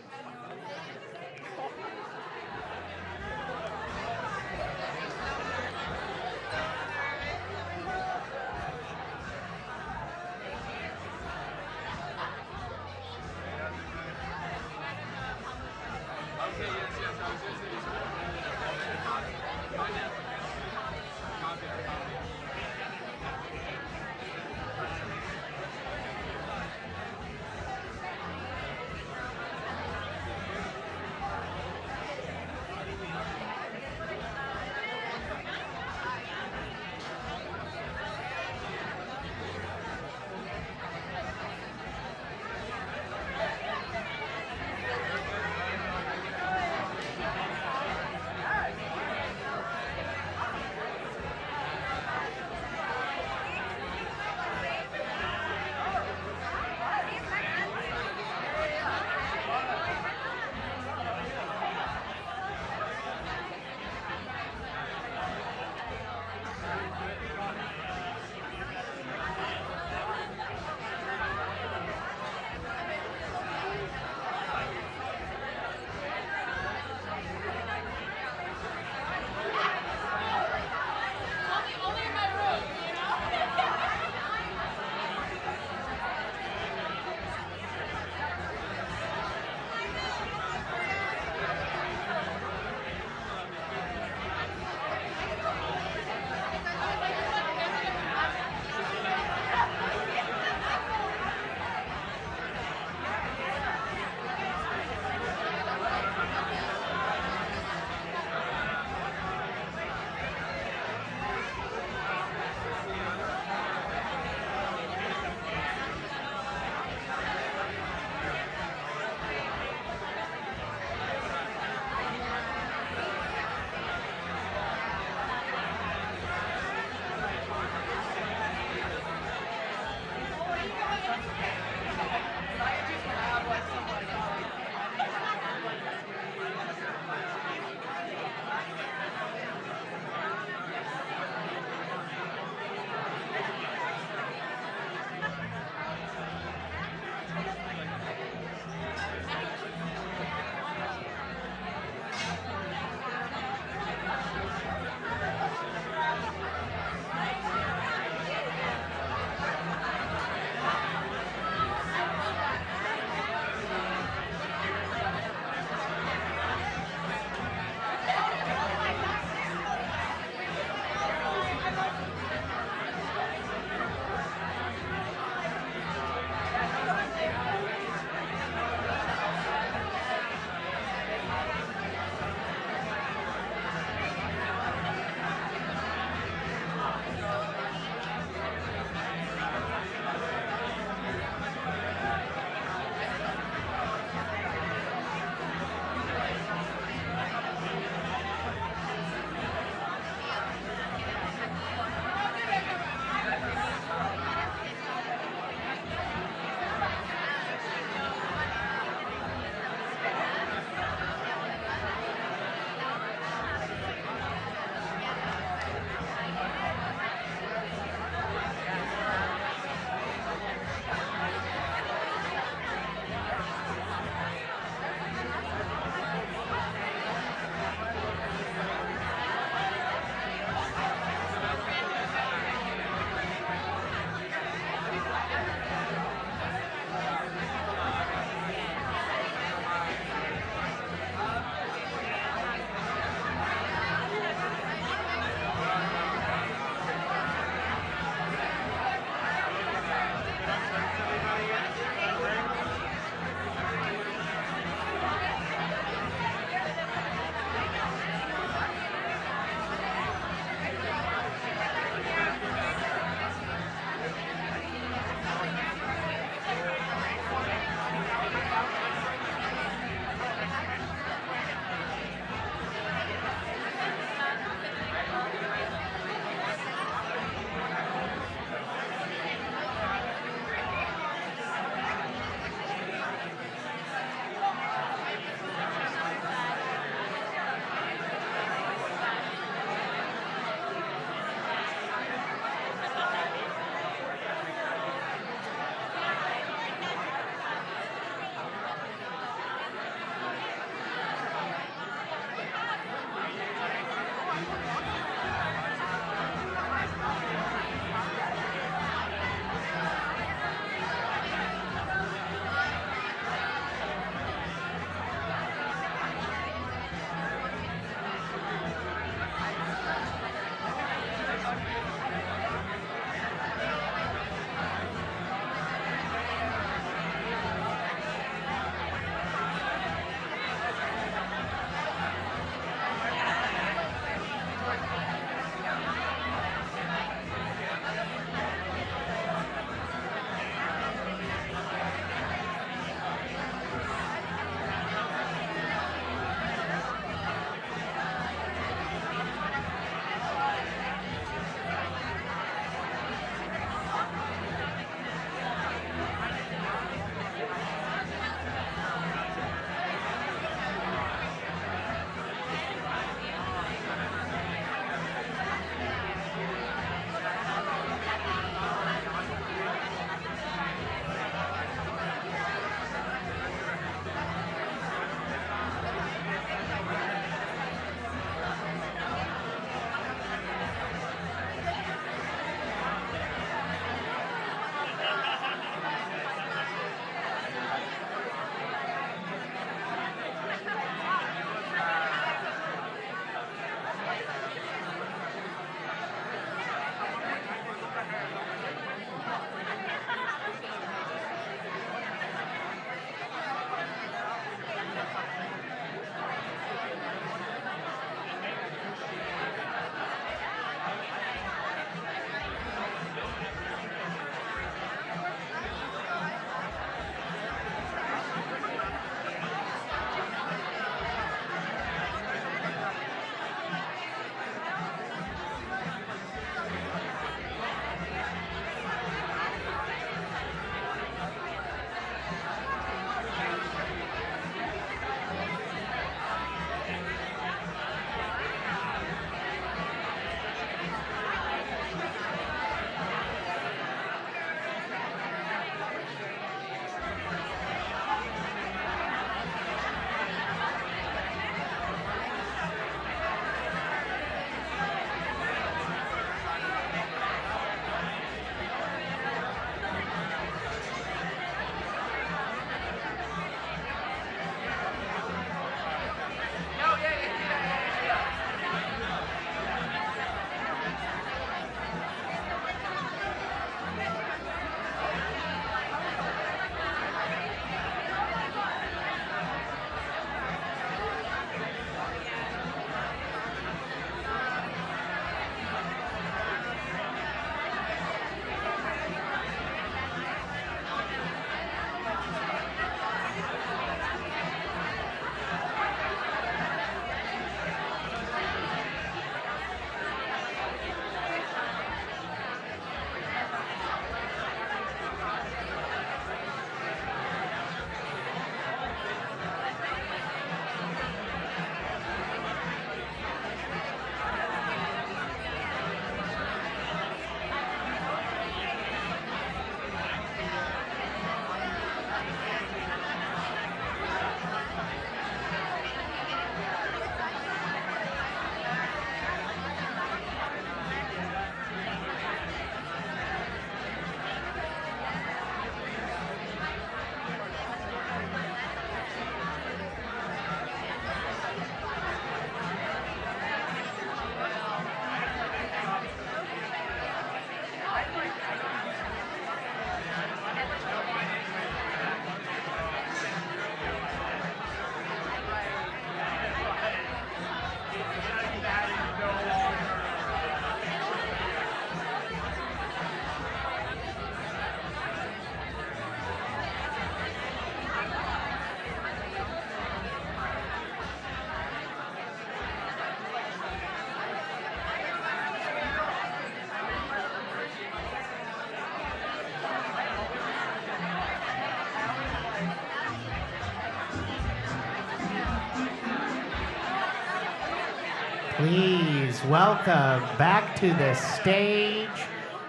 Please welcome back to the stage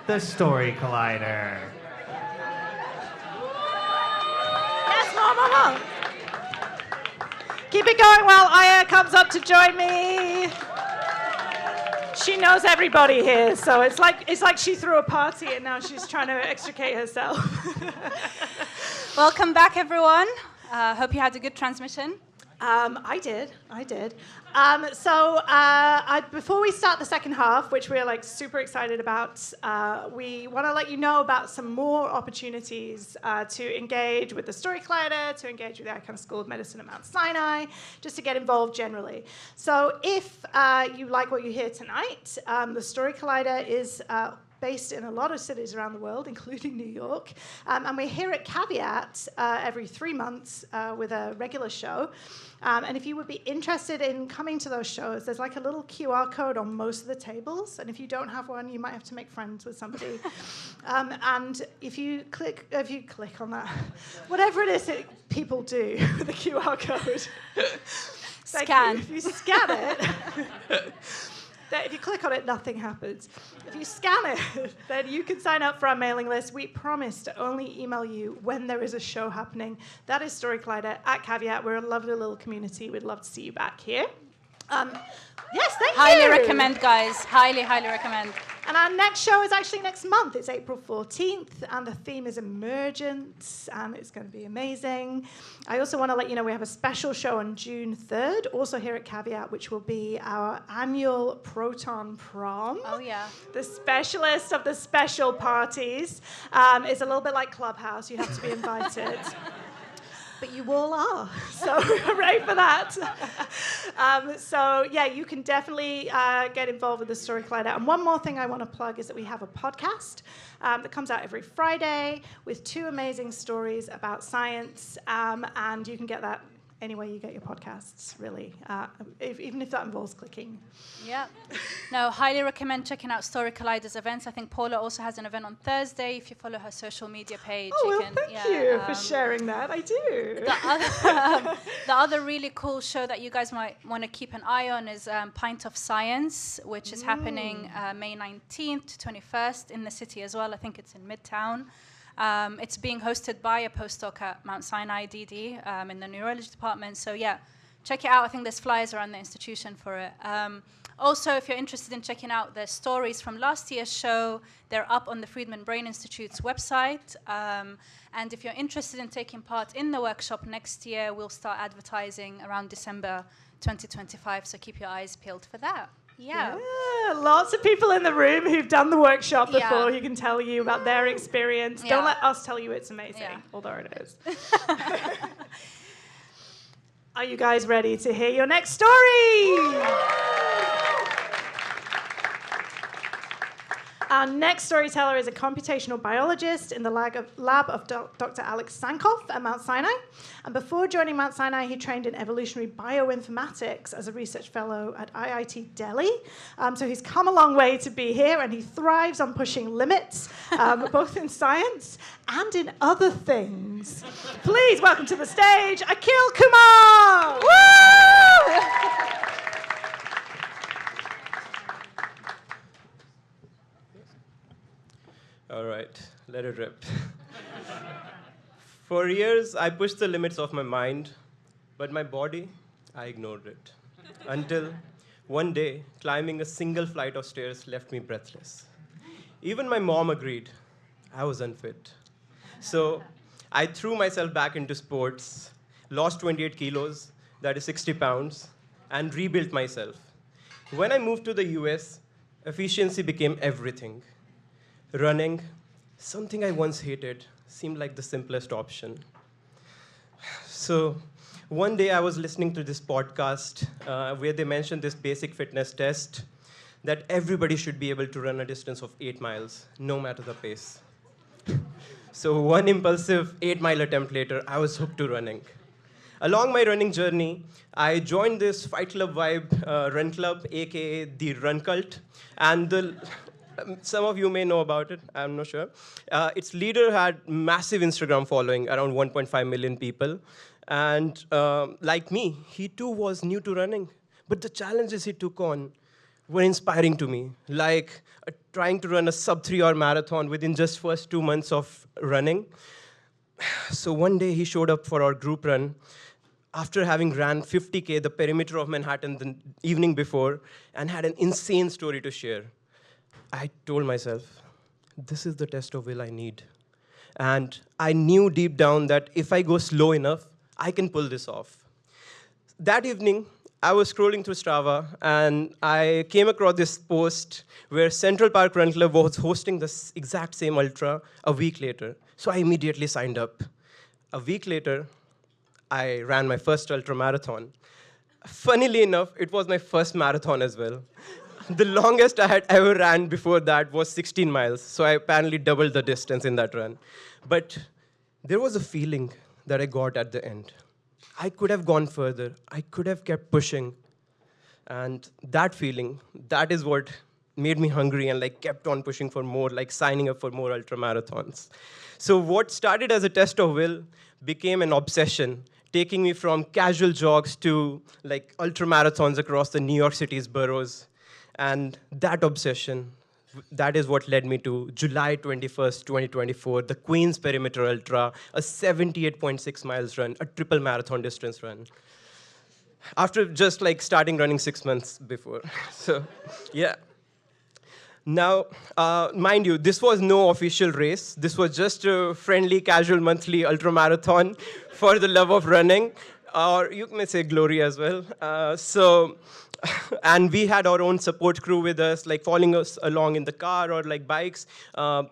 the Story Collider. Yes, more. Keep it going while Aya comes up to join me. She knows everybody here, so it's like she threw a party and now she's trying to extricate herself. Welcome back, everyone. Hope you had a good transmission. I did. Before we start the second half, which we're super excited about, we want to let you know about some more opportunities to engage with the Story Collider, to engage with the Icahn School of Medicine at Mount Sinai, just to get involved generally. So if you like what you hear tonight, the Story Collider is based in a lot of cities around the world, including New York. And we're here at Caveat every 3 months with a regular show. And if you would be interested in coming to those shows, there's a little QR code on most of the tables. And if you don't have one, you might have to make friends with somebody. And if you click on that, whatever it is that people do with the QR code, Scan. If you scan it, if you click on it, nothing happens. If you scan it, then you can sign up for our mailing list. We promise to only email you when there is a show happening. That is Story Collider at Caveat. We're a lovely little community. We'd love to see you back here. Yes, thank you. Highly recommend, guys. Highly recommend. And our next show is actually next month. It's April 14th, and the theme is emergence, and it's going to be amazing. I also want to let you know we have a special show on June 3rd, also here at Caveat, which will be our annual Proton Prom. Oh, yeah. The specialist of the special parties. It's a little bit like Clubhouse. You have to be invited. But you all are, so hooray for that. You can definitely get involved with the Story Collider. And one more thing I want to plug is that we have a podcast that comes out every Friday with 2 amazing stories about science, and you can get that anywhere you get your podcasts, really, even if that involves clicking. Yeah. No, highly recommend checking out Story Collider's events. I think Paula also has an event on Thursday. If you follow her social media page, Thank you for sharing that. I do. The other really cool show that you guys might want to keep an eye on is Pint of Science, which is happening May 19th to 21st in the city as well. I think it's in Midtown. It's being hosted by a postdoc at Mount Sinai DD in the neurology department. So yeah, check it out. I think there's flyers around the institution for it. Also, if you're interested in checking out the stories from last year's show, they're up on the Friedman Brian Institute's website. And if you're interested in taking part in the workshop next year, we'll start advertising around December 2025. So keep your eyes peeled for that. Yeah, lots of people in the room who've done the workshop before who can tell you about their experience. Don't let us tell you it's amazing, although it is. Are you guys ready to hear your next story? Our next storyteller is a computational biologist in the lab of Dr. Alex Sankoff at Mount Sinai. And before joining Mount Sinai, he trained in evolutionary bioinformatics as a research fellow at IIT Delhi. So he's come a long way to be here, and he thrives on pushing limits, both in science and in other things. Please welcome to the stage, Akhil Kumar! Woo! All right, let it rip. For years, I pushed the limits of my mind, but my body, I ignored it. Until one day, climbing a single flight of stairs left me breathless. Even my mom agreed I was unfit. So I threw myself back into sports, lost 28 kilos, that is 60 pounds, and rebuilt myself. When I moved to the US, efficiency became everything. Running, something I once hated, seemed like the simplest option. So one day I was listening to this podcast where they mentioned this basic fitness test that everybody should be able to run a distance of 8 miles, no matter the pace. So one impulsive 8-mile attempt later, I was hooked to running. Along my running journey, I joined this Fight Club Vibe run club, aka the Run Cult, and some of you may know about it, I'm not sure. Its leader had massive Instagram following, around 1.5 million people. And like me, he too was new to running, But the challenges he took on were inspiring to me, like trying to run a sub 3-hour marathon within just first 2 months of running. So one day he showed up for our group run after having ran 50K, the perimeter of Manhattan, the evening before, and had an insane story to share. I told myself, this is the test of will I need. And I knew deep down that if I go slow enough, I can pull this off. That evening, I was scrolling through Strava, and I came across this post where Central Park Run Club was hosting the exact same ultra a week later. So I immediately signed up. A week later, I ran my first ultra marathon. Funnily enough, it was my first marathon as well. The longest I had ever ran before that was 16 miles, so I apparently doubled the distance in that run. But there was a feeling that I got at the end. I could have gone further. I could have kept pushing. And that feeling, that is what made me hungry and kept on pushing for more, signing up for more ultra marathons. So what started as a test of will became an obsession, taking me from casual jogs to ultra marathons across the New York City's boroughs. And that obsession, that is what led me to July 21st, 2024, the Queens Perimeter Ultra, a 78.6 miles run, a triple marathon distance run. After just starting running 6 months before. So, yeah. Now, mind you, this was no official race. This was just a friendly, casual monthly ultra marathon for the love of running, or you may say glory as well. And we had our own support crew with us, following us along in the car or bikes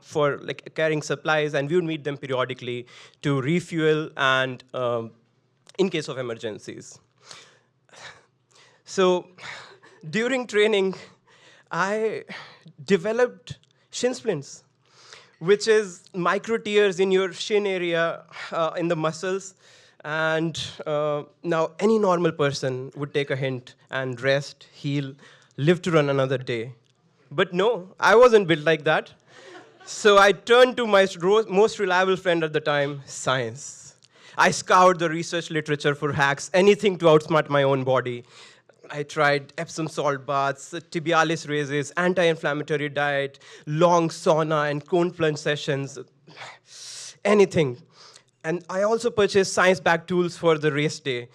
for carrying supplies, and we would meet them periodically to refuel and in case of emergencies. So during training, I developed shin splints, which is micro tears in your shin area in the muscles. And now any normal person would take a hint and rest, heal, live to run another day. But no, I wasn't built like that. So I turned to my most reliable friend at the time, science. I scoured the research literature for hacks, anything to outsmart my own body. I tried Epsom salt baths, tibialis raises, anti-inflammatory diet, long sauna and cone plunge sessions, anything. And I also purchased science-backed tools for the race day.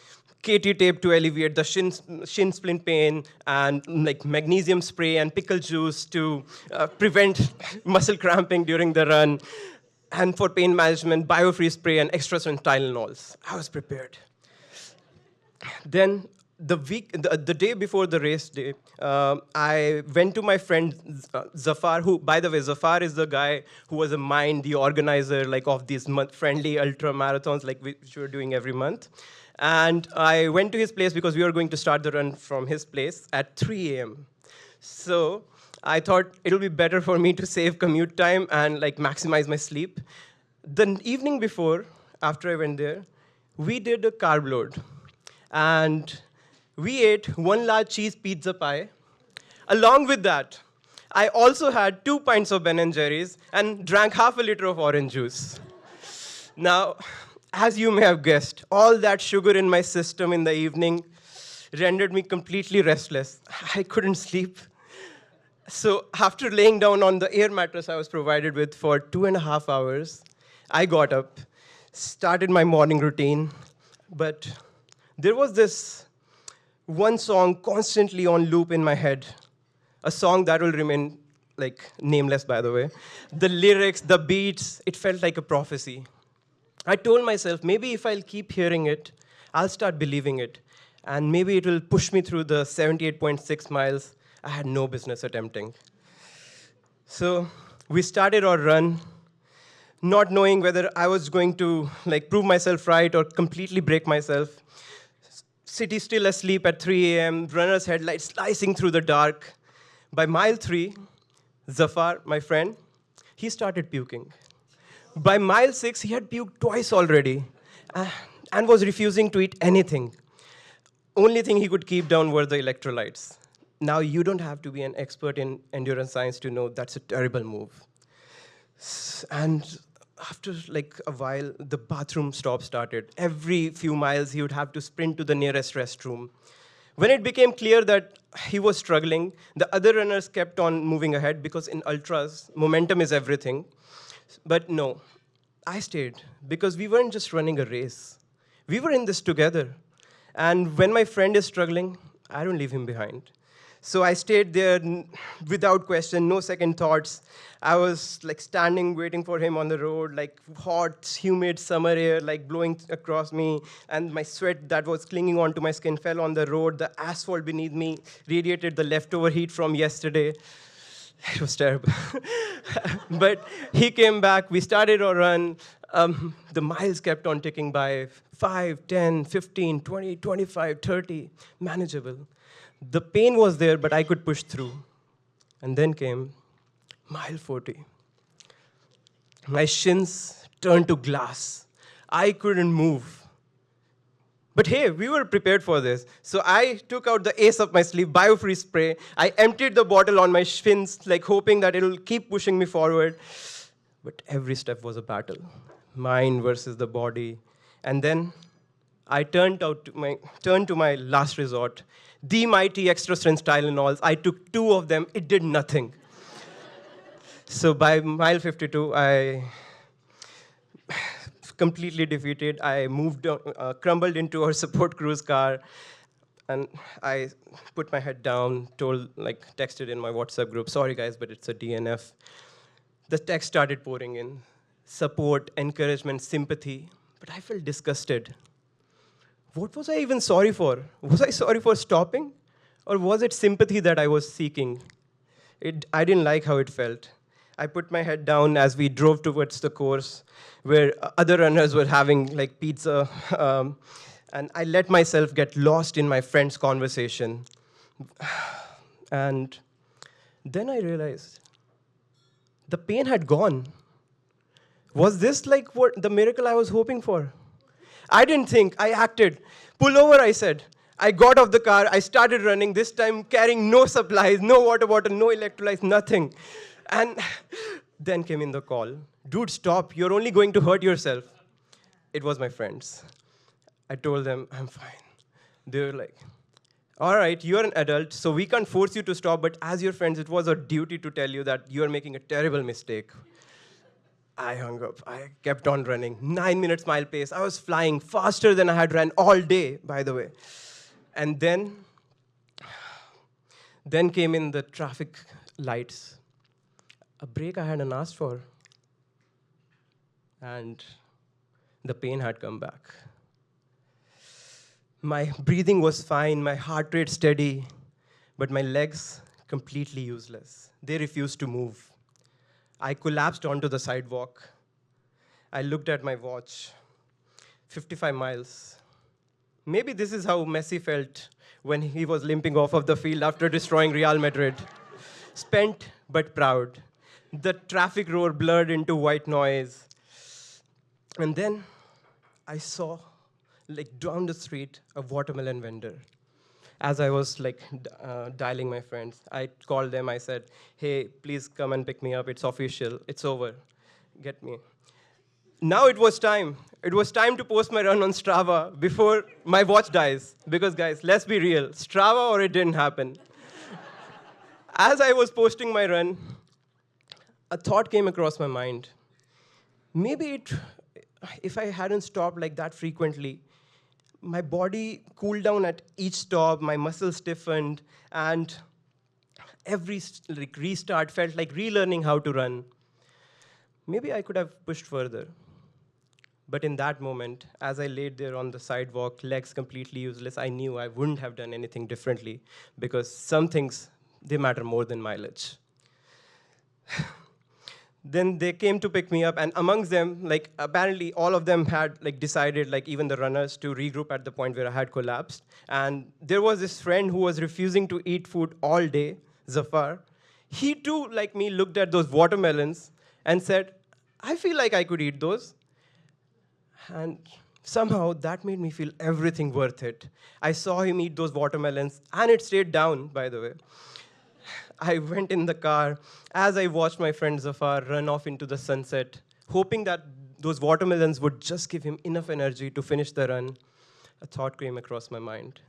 KT tape to alleviate the shin splint pain, and magnesium spray and pickle juice to prevent muscle cramping during the run. And for pain management, biofreeze spray and extra strength Tylenols. I was prepared. Then the day before the race day, I went to my friend Zafar, who, by the way, Zafar is the guy who was the organizer of these friendly ultra marathons which we were doing every month. And I went to his place because we were going to start the run from his place at 3 a.m. So I thought it'll be better for me to save commute time and maximize my sleep. The evening before, after I went there, we did a carb load. And we ate 1 large cheese pizza pie. Along with that, I also had 2 pints of Ben & Jerry's and drank half a liter of orange juice. Now, as you may have guessed, all that sugar in my system in the evening rendered me completely restless. I couldn't sleep. So after laying down on the air mattress I was provided with for 2.5 hours, I got up, started my morning routine, but there was this one song constantly on loop in my head, a song that will remain nameless, by the way. The lyrics, the beats, it felt like a prophecy. I told myself, maybe if I'll keep hearing it, I'll start believing it, and maybe it will push me through the 78.6 miles I had no business attempting. So we started our run, not knowing whether I was going to prove myself right or completely break myself. City still asleep at 3 a.m., runner's headlights slicing through the dark. By mile 3, Zafar, my friend, he started puking. By mile 6, he had puked twice already and was refusing to eat anything. Only thing he could keep down were the electrolytes. Now, you don't have to be an expert in endurance science to know that's a terrible move. And after a while, the bathroom stop started. Every few miles, he would have to sprint to the nearest restroom. When it became clear that he was struggling, the other runners kept on moving ahead because in ultras, momentum is everything. But no, I stayed because we weren't just running a race. We were in this together. And when my friend is struggling, I don't leave him behind. So I stayed there without question, no second thoughts. I was like standing, waiting for him on the road, like hot, humid summer air, like blowing across me, and my sweat that was clinging onto my skin fell on the road. The asphalt beneath me radiated the leftover heat from yesterday. It was terrible. But he came back, we started our run. The miles kept on ticking by, 5, 10, 15, 20, 25, 30, manageable. The pain was there, but I could push through. And then came mile 40. My shins turned to glass. I couldn't move. But hey, we were prepared for this. So I took out the ace up my sleeve, biofreeze spray. I emptied the bottle on my shins, like hoping that it'll keep pushing me forward. But every step was a battle. Mind versus the body. And then I turned to my last resort, the mighty extra strength Tylenols. I took 2 of them. It did nothing. So by mile 52, I completely defeated. I crumbled into our support crew's car, and I put my head down, texted in my WhatsApp group, sorry guys, but it's a DNF. The text started pouring in, support, encouragement, sympathy, but I felt disgusted. What was I even sorry for? Was I sorry for stopping? Or was it sympathy that I was seeking? I didn't like how it felt. I put my head down as we drove towards the course where other runners were having like pizza. And I let myself get lost in my friend's conversation. And then I realized the pain had gone. Was this like what the miracle I was hoping for? I didn't think, I acted. Pull over, I said. I got off the car, I started running, this time carrying no supplies, no water bottle, no electrolytes, nothing. And then came in the call. Dude, stop, you're only going to hurt yourself. It was my friends. I told them, I'm fine. They were like, all right, you're an adult, so we can't force you to stop, but as your friends, it was our duty to tell you that you're making a terrible mistake. I hung up. I kept on running. 9 minutes mile pace. I was flying faster than I had run all day, by the way. And then came in the traffic lights. A break I hadn't asked for. And the pain had come back. My breathing was fine, my heart rate steady, but my legs completely useless. They refused to move. I collapsed onto the sidewalk. I looked at my watch, 55 miles. Maybe this is how Messi felt when he was limping off of the field after destroying Real Madrid. Spent but proud. The traffic roar blurred into white noise. And then I saw, like down the street, a watermelon vendor. As I was dialing my friends, I called them, I said, hey, please come and pick me up, it's official, it's over, get me. Now it was time. It was time to post my run on Strava before my watch dies. Because guys, let's be real, Strava or it didn't happen. As I was posting my run, a thought came across my mind. Maybe if I hadn't stopped like that frequently, my body cooled down at each stop, my muscles stiffened, and every restart felt like relearning how to run. Maybe I could have pushed further. But in that moment, as I laid there on the sidewalk, legs completely useless, I knew I wouldn't have done anything differently because some things, they matter more than mileage. Then they came to pick me up, and amongst them, apparently all of them had decided, even the runners, to regroup at the point where I had collapsed. And there was this friend who was refusing to eat food all day, Zafar. He too, like me, looked at those watermelons and said, I feel like I could eat those. And somehow that made me feel everything worth it. I saw him eat those watermelons, and it stayed down, by the way. I went in the car as I watched my friend Zafar run off into the sunset, hoping that those watermelons would just give him enough energy to finish the run. A thought came across my mind.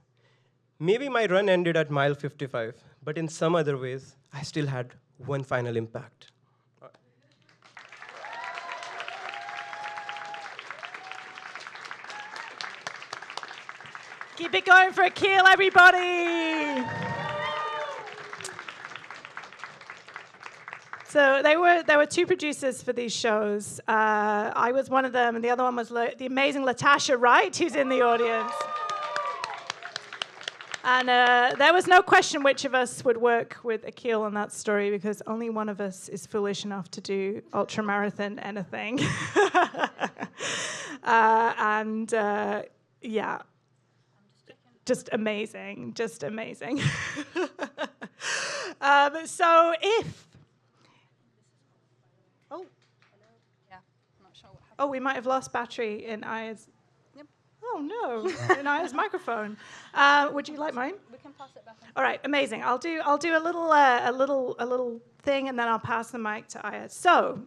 Maybe my run ended at mile 55, but in some other ways, I still had one final impact. Keep it going for Akil, everybody. So there were two producers for these shows. I was one of them, and the other one was the amazing Latasha Wright, who's in the audience. And there was no question which of us would work with Akil on that story, because only one of us is foolish enough to do ultramarathon anything. Yeah. Just amazing, just amazing. So if... Oh. Yeah, I'm not sure what happened. Oh, we might have lost battery in Aya's... Yep. Oh, no, in Aya's microphone. Would you like mine? We can pass it back on. All right, amazing. I'll do a little thing, and then I'll pass the mic to Aya. So,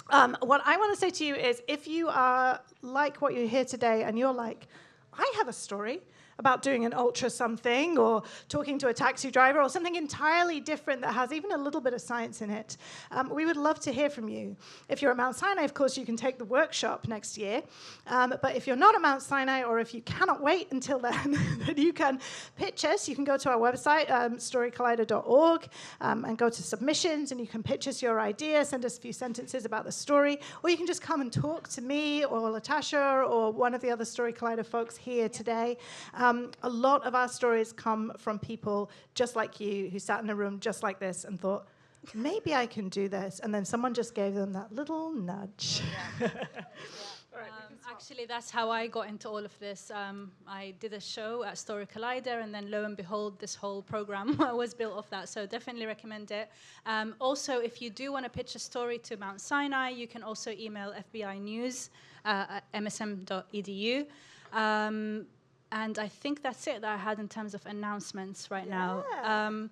what I want to say to you is, if you are like what you hear today, and you're like, I have a story about doing an ultra something, or talking to a taxi driver, or something entirely different that has even a little bit of science in it, we would love to hear from you. If you're at Mount Sinai, of course, you can take the workshop next year. But if you're not at Mount Sinai, or if you cannot wait until then, then you can pitch us. You can go to our website, storycollider.org, and go to submissions, and you can pitch us your idea, send us a few sentences about the story, or you can just come and talk to me, or Latasha, or one of the other Story Collider folks here today. A lot of our stories come from people just like you, who sat in a room just like this and thought, maybe I can do this. And then someone just gave them that little nudge. Yeah. Actually, that's how I got into all of this. I did a show at Story Collider, and then lo and behold, this whole program was built off that. So definitely recommend it. Also, if you do want to pitch a story to Mount Sinai, you can also email FBInews at msm.edu. And I think that's it that I had in terms of announcements right now. Are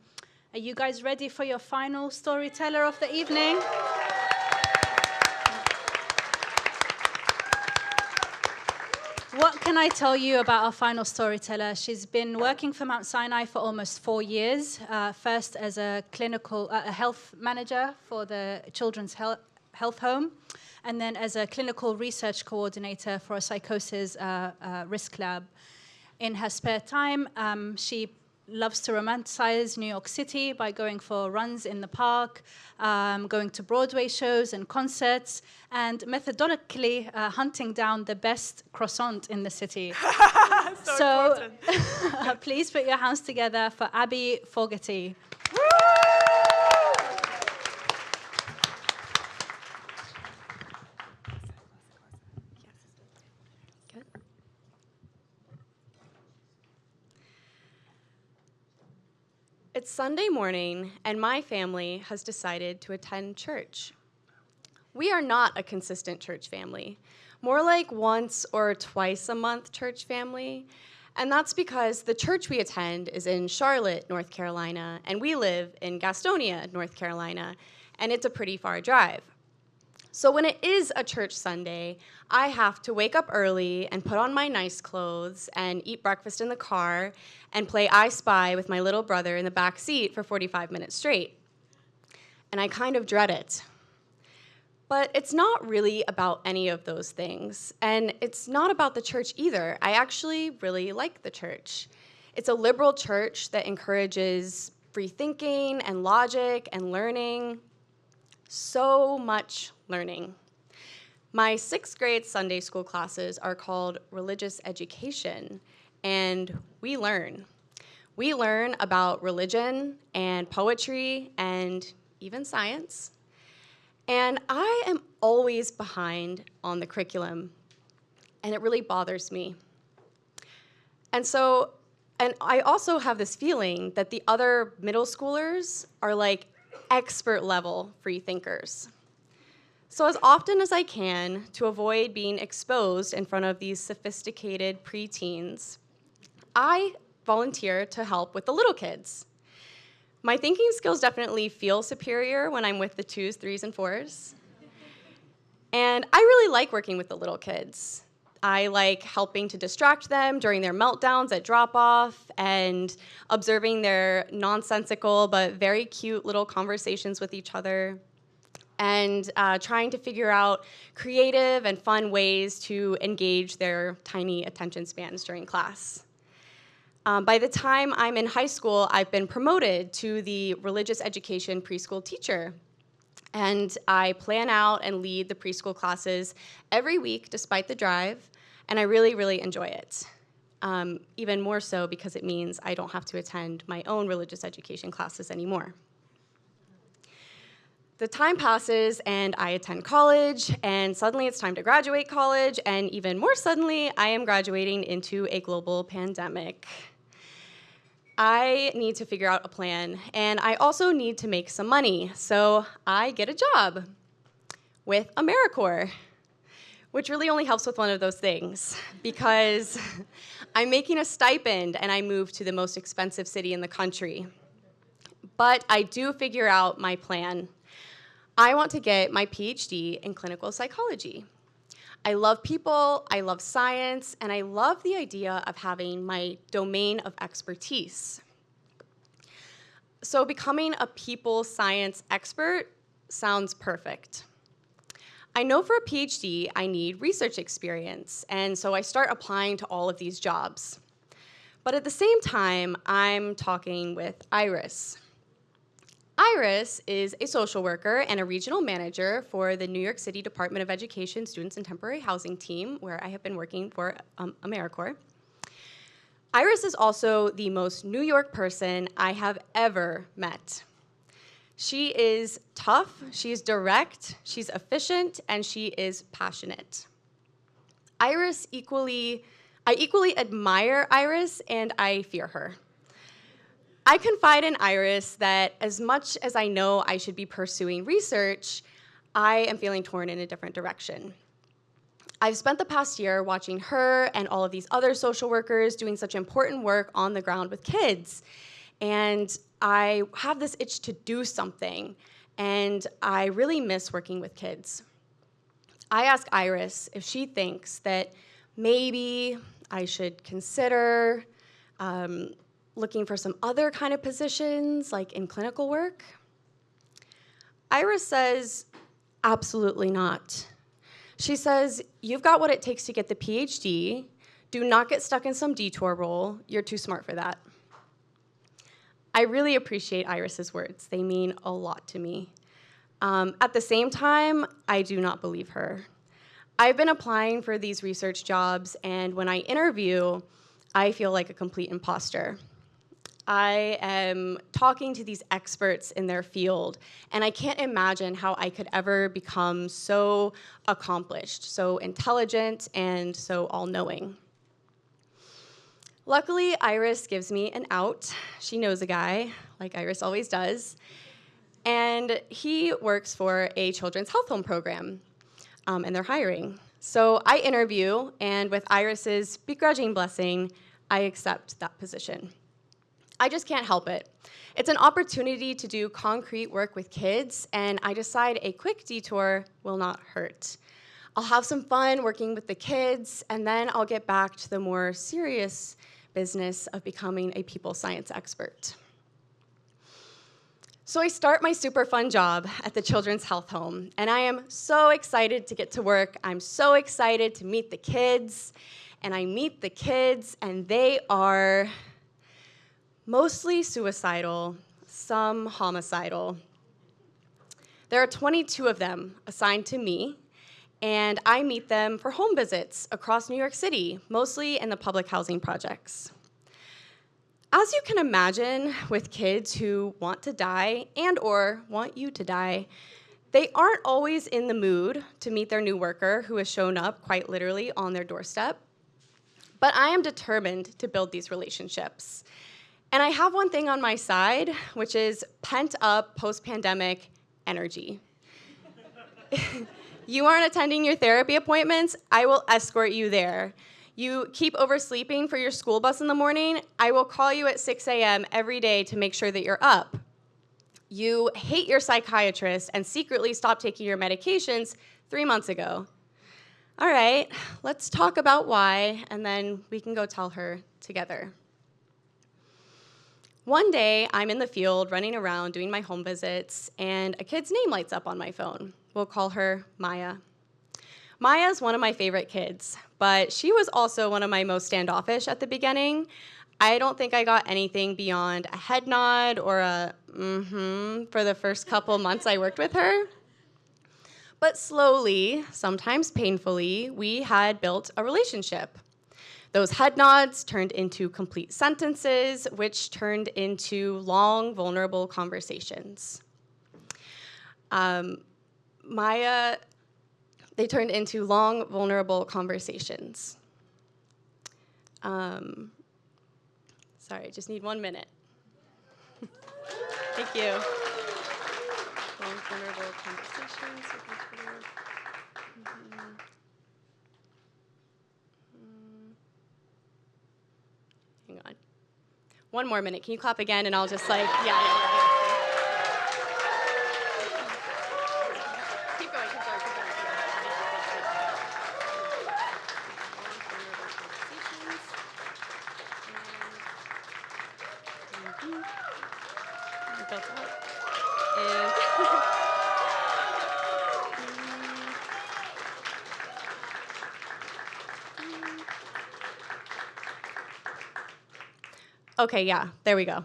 you guys ready for your final storyteller of the evening? What can I tell you about our final storyteller? She's been working for Mount Sinai for almost 4 years, first as a clinical health manager for the Children's Health Home, and then as a clinical research coordinator for a psychosis risk lab. In her spare time, she loves to romanticize New York City by going for runs in the park, going to Broadway shows and concerts, and methodically hunting down the best croissant in the city. So please put your hands together for Abby Fogarty. It's Sunday morning, and my family has decided to attend church. We are not a consistent church family, more like once or twice a month church family, and that's because the church we attend is in Charlotte, North Carolina, and we live in Gastonia, North Carolina, and it's a pretty far drive. So when it is a church Sunday, I have to wake up early and put on my nice clothes and eat breakfast in the car and play I Spy with my little brother in the back seat for 45 minutes straight. And I kind of dread it. But it's not really about any of those things. And it's not about the church either. I actually really like the church. It's a liberal church that encourages free thinking and logic and learning. So much learning. My 6th grade Sunday school classes are called religious education, and we learn. We learn about religion and poetry and even science. And I am always behind on the curriculum, and it really bothers me. And I also have this feeling that the other middle schoolers are like expert level free thinkers. So as often as I can, to avoid being exposed in front of these sophisticated preteens, I volunteer to help with the little kids. My thinking skills definitely feel superior when I'm with the 2s, 3s, and 4s. And I really like working with the little kids. I like helping to distract them during their meltdowns at drop-off and observing their nonsensical but very cute little conversations with each other, and trying to figure out creative and fun ways to engage their tiny attention spans during class. By the time I'm in high school, I've been promoted to the religious education preschool teacher. And I plan out and lead the preschool classes every week despite the drive, and I really, really enjoy it. Even more so because it means I don't have to attend my own religious education classes anymore. The time passes and I attend college, and suddenly it's time to graduate college, and even more suddenly, I am graduating into a global pandemic. I need to figure out a plan, and I also need to make some money, so I get a job with AmeriCorps, which really only helps with one of those things, because I'm making a stipend and I move to the most expensive city in the country. But I do figure out my plan. I want to get my PhD in clinical psychology. I love people, I love science, and I love the idea of having my domain of expertise. So becoming a people science expert sounds perfect. I know for a PhD, I need research experience, and so I start applying to all of these jobs. But at the same time, I'm talking with Iris. Iris is a social worker and a regional manager for the New York City Department of Education Students and Temporary Housing team, where I have been working for AmeriCorps. Iris is also the most New York person I have ever met. She is tough, she's direct, she's efficient, and she is passionate. I equally admire Iris, and I fear her. I confide in Iris that as much as I know I should be pursuing research, I am feeling torn in a different direction. I've spent the past year watching her and all of these other social workers doing such important work on the ground with kids, and I have this itch to do something, and I really miss working with kids. I ask Iris if she thinks that maybe I should consider looking for some other kind of positions, like in clinical work. Iris says, absolutely not. She says, you've got what it takes to get the PhD. Do not get stuck in some detour role. You're too smart for that. I really appreciate Iris's words. They mean a lot to me. At the same time, I do not believe her. I've been applying for these research jobs, and when I interview, I feel like a complete imposter. I am talking to these experts in their field, and I can't imagine how I could ever become so accomplished, so intelligent, and so all-knowing. Luckily, Iris gives me an out. She knows a guy, like Iris always does, and he works for a children's health home program, and they're hiring. So I interview, and with Iris's begrudging blessing, I accept that position. I just can't help it. It's an opportunity to do concrete work with kids, and I decide a quick detour will not hurt. I'll have some fun working with the kids, and then I'll get back to the more serious business of becoming a people science expert. So I start my super fun job at the Children's Health Home, and I am so excited to get to work. I'm so excited to meet the kids, and I meet the kids, and they are mostly suicidal, some homicidal. There are 22 of them assigned to me, and I meet them for home visits across New York City, mostly in the public housing projects. As you can imagine, with kids who want to die and/or want you to die, they aren't always in the mood to meet their new worker who has shown up quite literally on their doorstep. But I am determined to build these relationships. And I have one thing on my side, which is pent-up post-pandemic energy. You aren't attending your therapy appointments, I will escort you there. You keep oversleeping for your school bus in the morning, I will call you at 6 a.m. every day to make sure that you're up. You hate your psychiatrist and secretly stopped taking your medications 3 months ago. All right, let's talk about why, and then we can go tell her together. One day, I'm in the field running around doing my home visits, and a kid's name lights up on my phone. We'll call her Maya. Maya's one of my favorite kids, but she was also one of my most standoffish at the beginning. I don't think I got anything beyond a head nod or a for the first couple months I worked with her. But slowly, sometimes painfully, we had built a relationship. Those head nods turned into complete sentences, which turned into long, vulnerable conversations. They turned into long, vulnerable conversations. Sorry, I just need 1 minute. Thank you. Long, vulnerable conversations. Hang on. 1 more minute. Can you clap again? And I'll just yeah. Keep going. Okay, yeah, there we go.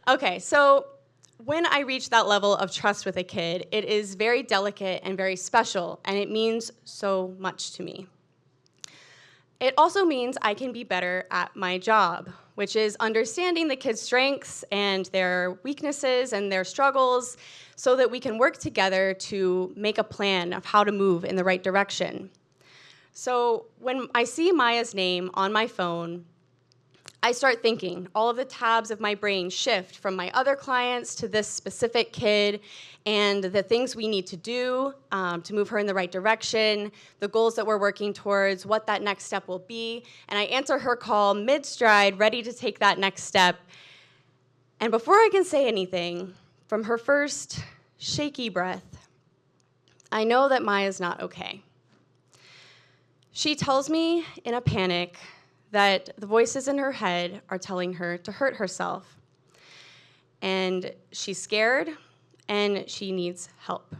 Okay, so when I reach that level of trust with a kid, it is very delicate and very special, and it means so much to me. It also means I can be better at my job, which is understanding the kids' strengths and their weaknesses and their struggles so that we can work together to make a plan of how to move in the right direction. So when I see Maya's name on my phone, I start thinking. All of the tabs of my brain shift from my other clients to this specific kid and the things we need to do to move her in the right direction, the goals that we're working towards, what that next step will be. And I answer her call mid-stride, ready to take that next step. And before I can say anything, from her first shaky breath, I know that Maya's not okay. She tells me in a panic that the voices in her head are telling her to hurt herself. And she's scared, and she needs help.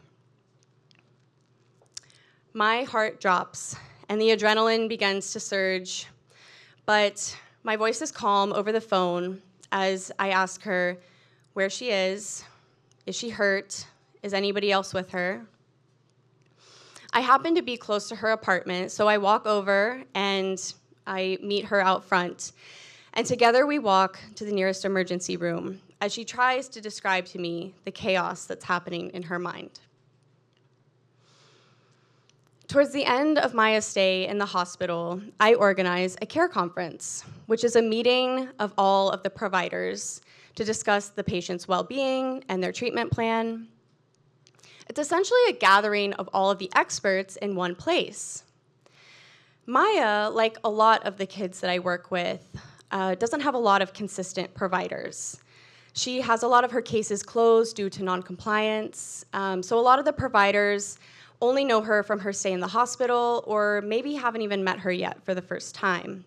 My heart drops, and the adrenaline begins to surge, but my voice is calm over the phone as I ask her where she is she hurt, is anybody else with her? I happen to be close to her apartment, so I walk over and I meet her out front, and together we walk to the nearest emergency room as she tries to describe to me the chaos that's happening in her mind. Towards the end of Maya's stay in the hospital, I organize a care conference, which is a meeting of all of the providers to discuss the patient's well-being and their treatment plan. It's essentially a gathering of all of the experts in one place. Maya, like a lot of the kids that I work with, doesn't have a lot of consistent providers. She has a lot of her cases closed due to noncompliance, so a lot of the providers only know her from her stay in the hospital or maybe haven't even met her yet for the first time.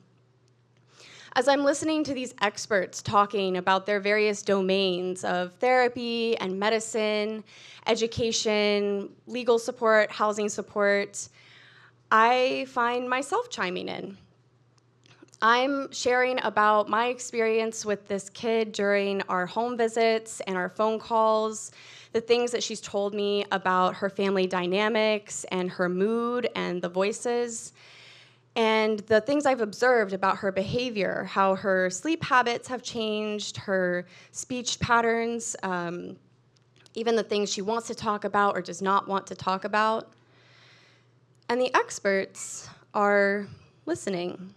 As I'm listening to these experts talking about their various domains of therapy and medicine, education, legal support, housing support, I find myself chiming in. I'm sharing about my experience with this kid during our home visits and our phone calls, the things that she's told me about her family dynamics and her mood and the voices, and the things I've observed about her behavior, how her sleep habits have changed, her speech patterns, even the things she wants to talk about or does not want to talk about. And the experts are listening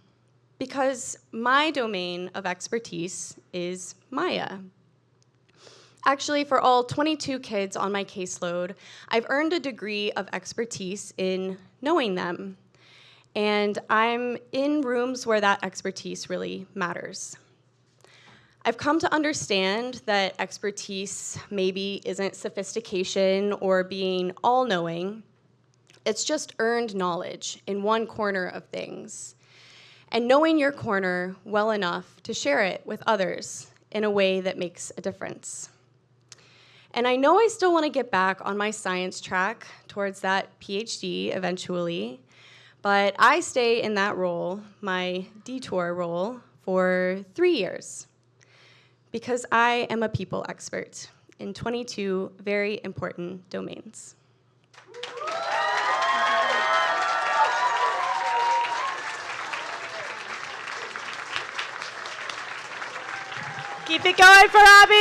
because my domain of expertise is Maya. Actually, for all 22 kids on my caseload, I've earned a degree of expertise in knowing them. And I'm in rooms where that expertise really matters. I've come to understand that expertise maybe isn't sophistication or being all-knowing. It's just earned knowledge in one corner of things, and knowing your corner well enough to share it with others in a way that makes a difference. And I know I still want to get back on my science track towards that PhD eventually, but I stay in that role, my detour role, for 3 years because I am a people expert in 22 very important domains. Keep it going for Abby!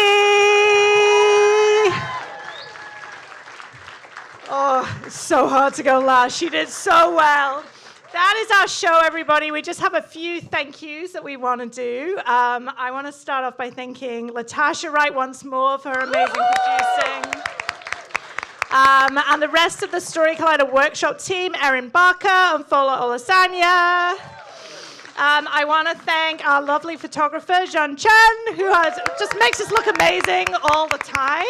Oh, it's so hard to go last. She did so well. That is our show, everybody. We just have a few thank yous that we want to do. I want to start off by thanking Latasha Wright once more for her amazing producing. And the rest of the Story Collider workshop team, Erin Barker and Fola Olasanya. I want to thank our lovely photographer, Jean Chen, who just makes us look amazing all the time.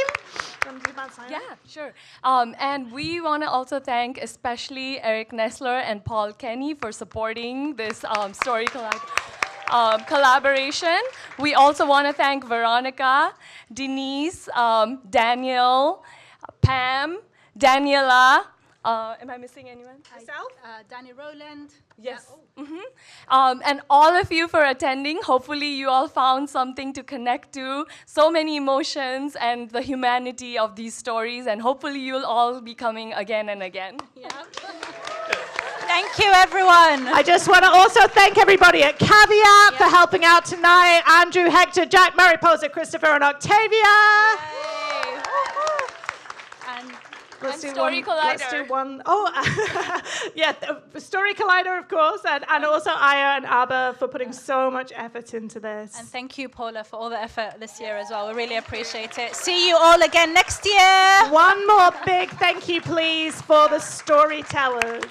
Yeah, sure. And we want to also thank especially Eric Nessler and Paul Kenny for supporting this story collaboration. We also want to thank Veronica, Denise, Daniel, Pam, Daniela. Am I missing anyone? Myself, Danny Rowland. Yes. And all of you for attending. Hopefully you all found something to connect to. So many emotions and the humanity of these stories. And hopefully you'll all be coming again and again. Yeah. Thank you, everyone. I just want to also thank everybody at Caveat for helping out tonight. Andrew, Hector, Jack, Mary Poser, Christopher, and Octavia. Yay. And Let's do Story one. Let's Collider. do one. Oh, yeah, Story Collider, of course, and also Aya and Abba for putting so much effort into this. And thank you, Paula, for all the effort this year as well. We really appreciate it. See you all again next year. One more big thank you, please, for the storytellers.